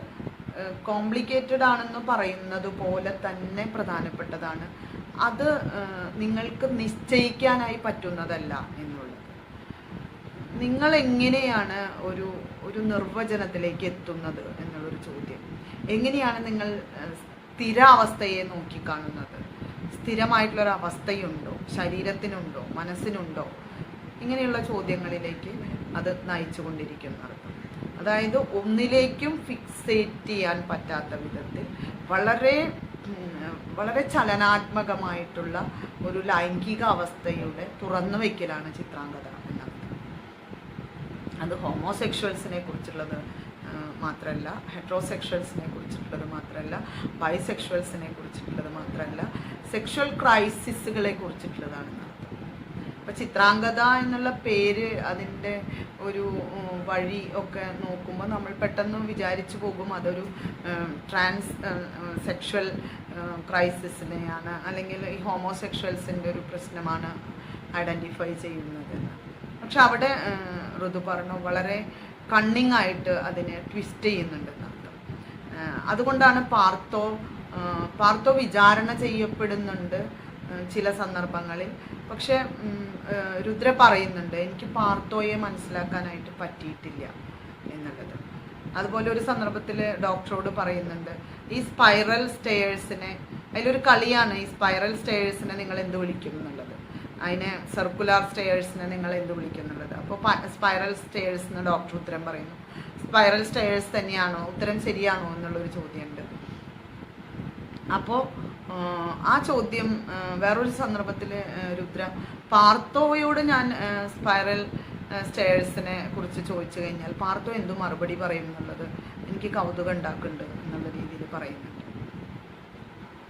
കോംപ്ലിക്കേറ്റഡ് ആണെന്ന് പറയുന്നത് പോലെ തന്നെ പ്രധാനപ്പെട്ടതാണ്. അത് നിങ്ങൾക്ക് നിശ്ചയിക്കാനായി പറ്റുന്നതല്ല എന്നുള്ളത്. നിങ്ങൾ എങ്ങനെയാണ് ഒരു നിർവചനത്തിലേക്ക് എത്തുന്നത് എന്നുള്ളൊരു ചോദ്യം. എങ്ങനെയാണ് നിങ്ങൾ സ്ഥിരാവസ്ഥയെ നോക്കിക്കാണുന്നത്? സ്ഥിരമായിട്ടുള്ളൊരു അവസ്ഥയുണ്ടോ, ശരീരത്തിനുണ്ടോ, മനസ്സിനുണ്ടോ? ഇങ്ങനെയുള്ള ചോദ്യങ്ങളിലേക്ക് അത് നയിച്ചുകൊണ്ടിരിക്കുന്നത്. അതായത് ഒന്നിലേക്കും ഫിക്സേറ്റ് ചെയ്യാൻ പറ്റാത്ത വിധത്തിൽ വളരെ ചലനാത്മകമായിട്ടുള്ള ഒരു ലൈംഗിക അവസ്ഥയുടെ തുറന്നു വയ്ക്കലാണ് ചിത്രാംഗത എന്നർത്ഥം. അത് ഹോമോസെക്ഷൽസിനെ കുറിച്ചുള്ളത് മാത്രമല്ല, ഹെട്രോസെക്ഷൽസിനെ കുറിച്ചിട്ടുള്ളത് മാത്രമല്ല, ബൈസെക്ഷൽസിനെ കുറിച്ചിട്ടുള്ളത് മാത്രമല്ല, സെക്ഷൽ ക്രൈസിസുകളെ കുറിച്ചിട്ടുള്ളതാണ്. അപ്പോൾ ചിത്രാംഗത എന്നുള്ള പേര്, അതിൻ്റെ ഒരു വഴി ഒക്കെ നോക്കുമ്പോൾ നമ്മൾ പെട്ടെന്ന് വിചാരിച്ചു പോകും അതൊരു സെക്ഷൽ ക്രൈസിസിനെയാണ്, അല്ലെങ്കിൽ ഈ ഹോമോസെക്ഷൽസിൻ്റെ ഒരു പ്രശ്നമാണ് ഐഡൻറ്റിഫൈ ചെയ്യുന്നത്. പക്ഷെ അവിടെ ഋതു പറഞ്ഞു വളരെ കണ്ണിങ് ആയിട്ട് അതിനെ ട്വിസ്റ്റ് ചെയ്യുന്നുണ്ടെന്നർത്ഥം. അതുകൊണ്ടാണ് പാർത്തോ വിചാരണ ചെയ്യപ്പെടുന്നുണ്ട് ചില സന്ദർഭങ്ങളിൽ. പക്ഷെ രുദ്ര പറയുന്നുണ്ട് എനിക്ക് പാർത്തോയെ മനസ്സിലാക്കാനായിട്ട് പറ്റിയിട്ടില്ല എന്നുള്ളത്. അതുപോലെ ഒരു സന്ദർഭത്തിൽ ഡോക്ടറോട് പറയുന്നുണ്ട് ഈ സ്പൈറൽ സ്റ്റെയേഴ്സിനെ, അതിലൊരു കളിയാണ് ഈ സ്പൈറൽ സ്റ്റെയേഴ്സിനെ നിങ്ങൾ എന്ത് വിളിക്കും എന്നുള്ളത്, അതിനെ സർക്കുലാർ സ്റ്റെയേഴ്സിനെ നിങ്ങൾ എന്ത് വിളിക്കും എന്നുള്ളത്. അപ്പോൾ സ്പൈറൽ സ്റ്റെയേഴ്സ് എന്ന് ഡോക്ടർ ഉത്തരം പറയുന്നു. സ്പൈറൽ സ്റ്റെയേഴ്സ് തന്നെയാണോ, ഉത്തരം ശരിയാണോ എന്നുള്ളൊരു ചോദ്യമുണ്ട്. അപ്പോൾ ആ ചോദ്യം വേറൊരു സന്ദർഭത്തിൽ രുദ്ര പാർത്തോയോട് ഞാൻ സ്പൈറൽ സ്റ്റെയേഴ്സിനെ കുറിച്ച് ചോദിച്ചു കഴിഞ്ഞാൽ പാർത്തോ എന്തു മറുപടി പറയും എന്നുള്ളത് എനിക്ക് കൗതുകം ഉണ്ടാക്കുന്നുണ്ട് എന്നുള്ള രീതിയിൽ പറയുന്നുണ്ട്.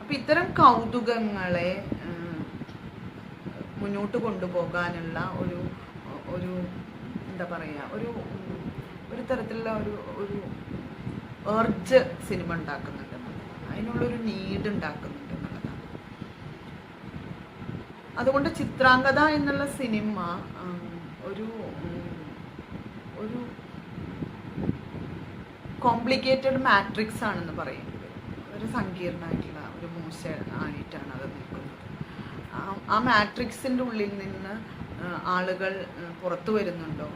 അപ്പം ഇത്തരം കൗതുകങ്ങളെ മുന്നോട്ട് കൊണ്ടുപോകാനുള്ള ഒരു എന്താ പറയുക, ഒരു തരത്തിലുള്ള ഒരു എർജ് സിനിമ ഉണ്ടാക്കുന്നുണ്ട്, അതിനുള്ളൊരു നീഡ് ഉണ്ടാക്കുന്നുണ്ട് എന്നുള്ളതാണ്. അതുകൊണ്ട് ചിത്രാംഗത എന്നുള്ള സിനിമ ഒരു കോംപ്ലിക്കേറ്റഡ് മാട്രിക്സ് ആണെന്ന് പറയുന്നത്. ഒരു സങ്കീർണമായിട്ടുള്ള ഒരു മൂശ ആയിട്ടാണ് അത് നിൽക്കുന്നത്. ആ മാട്രിക്സിൻ്റെ ഉള്ളിൽ നിന്ന് ആളുകൾ പുറത്തു വരുന്നുണ്ടോ,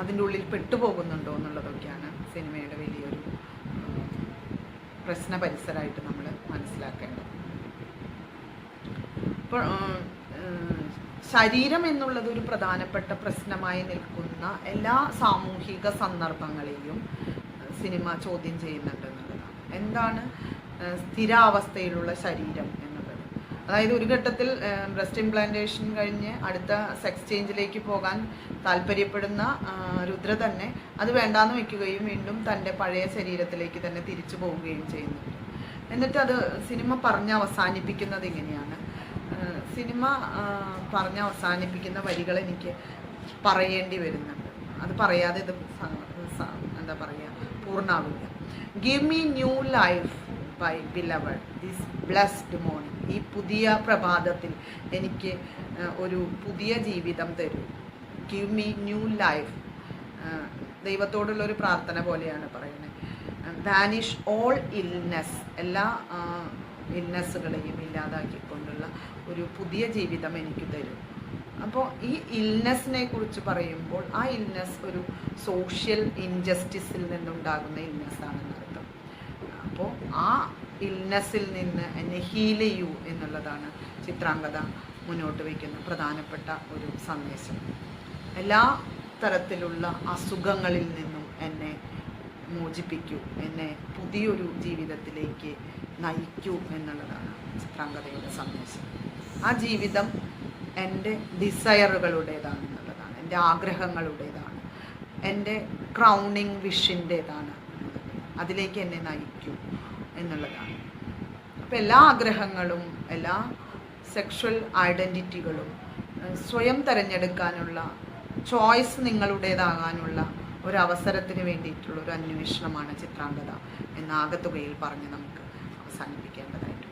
അതിൻ്റെ ഉള്ളിൽ പെട്ടുപോകുന്നുണ്ടോ എന്നുള്ളതൊക്കെയാണ് സിനിമയുടെ വലിയൊരു പ്രശ്ന പരിസരമായിട്ട് നമ്മൾ മനസ്സിലാക്കേണ്ടത്. ഇപ്പോൾ ശരീരം എന്നുള്ളത് ഒരു പ്രധാനപ്പെട്ട പ്രശ്നമായി നിൽക്കുന്ന എല്ലാ സാമൂഹിക സന്ദർഭങ്ങളെയും സിനിമ ചോദ്യം ചെയ്യുന്നുണ്ട് എന്നുള്ളതാണ്. എന്താണ് സ്ഥിരാവസ്ഥയിലുള്ള ശരീരം എന്നുള്ളത്? അതായത് ഒരു ഘട്ടത്തിൽ ബ്രസ്റ്റ് ഇംപ്ലാന്റേഷൻ കഴിഞ്ഞ് അടുത്ത സെക്സ് ചേഞ്ചിലേക്ക് പോകാൻ താല്പര്യപ്പെടുന്ന രുദ്ര തന്നെ അത് വേണ്ടാന്ന് വെക്കുകയും വീണ്ടും തൻ്റെ പഴയ ശരീരത്തിലേക്ക് തന്നെ തിരിച്ചു പോവുകയും ചെയ്യുന്നുണ്ട്. എന്നിട്ട് അത് സിനിമ പറഞ്ഞ് അവസാനിപ്പിക്കുന്നത് എങ്ങനെയാണ്? സിനിമ പറഞ്ഞ് അവസാനിപ്പിക്കുന്ന വരികൾ എനിക്ക് പറയേണ്ടി വരുന്നുണ്ട്. അത് പറയാതെ ഇത് എന്താ പറയുക, പൂർണ്ണാവില്ല. Give me new life by beloved this blessed morning. ഈ പുതിയ പ്രഭാതത്തിൽ എനിക്ക് ഒരു പുതിയ ജീവിതം തരൂ. Give me new life. ദൈവത്തോടുള്ളൊരു പ്രാർത്ഥന പോലെയാണ് പറയുന്നത്. വാനിഷ് ഓൾ ഇൽനെസ്, എല്ലാ ഇൽനെസ്സുകളെയും ഇല്ലാതാക്കിക്കൊണ്ടുള്ള ഒരു പുതിയ ജീവിതം എനിക്ക് തരും. അപ്പോൾ ഈ ഇൽനെസ്സിനെ കുറിച്ച് പറയുമ്പോൾ ആ ഇൽനെസ് ഒരു സോഷ്യൽ ഇൻജസ്റ്റിസിൽ നിന്നുണ്ടാകുന്ന ഇൽനെസ്സാണെന്ന് അർത്ഥം. അപ്പോൾ ആ ഇൽനെസ്സിൽ നിന്ന് എന്നെ ഹീൽ ചെയ്യൂ എന്നുള്ളതാണ് ചിത്രാംഗത മുന്നോട്ട് വയ്ക്കുന്ന പ്രധാനപ്പെട്ട ഒരു സന്ദേശം. എല്ലാ തരത്തിലുള്ള അസുഖങ്ങളിൽ നിന്നും എന്നെ മോചിപ്പിക്കൂ, എന്നെ പുതിയൊരു ജീവിതത്തിലേക്ക് നയിക്കൂ എന്നുള്ളതാണ് ചിത്രാംഗതയുടെ സന്ദേശം. ആ ജീവിതം എൻ്റെ ഡിസയറുകളുടേതാണെന്നുള്ളതാണ്, എൻ്റെ ആഗ്രഹങ്ങളുടേതാണ്, എൻ്റെ ക്രൗണിങ് വിഷിൻ്റേതാണ്. അതിലേക്ക് എന്നെ നയിക്കൂ എന്നുള്ളതാണ്. അപ്പോൾ എല്ലാ ആഗ്രഹങ്ങളും എല്ലാ സെക്ഷൽ ഐഡൻറ്റിറ്റികളും സ്വയം തിരഞ്ഞെടുക്കാനുള്ള ചോയ്സ് നിങ്ങളുടേതാകാനുള്ള ഒരവസരത്തിന് വേണ്ടിയിട്ടുള്ള ഒരു അന്വേഷണമാണ് ചിത്രാംഗത എന്ന ആകത്തുകയിൽ പറഞ്ഞ് നമുക്ക് അവസാനിപ്പിക്കേണ്ടതായിട്ട്.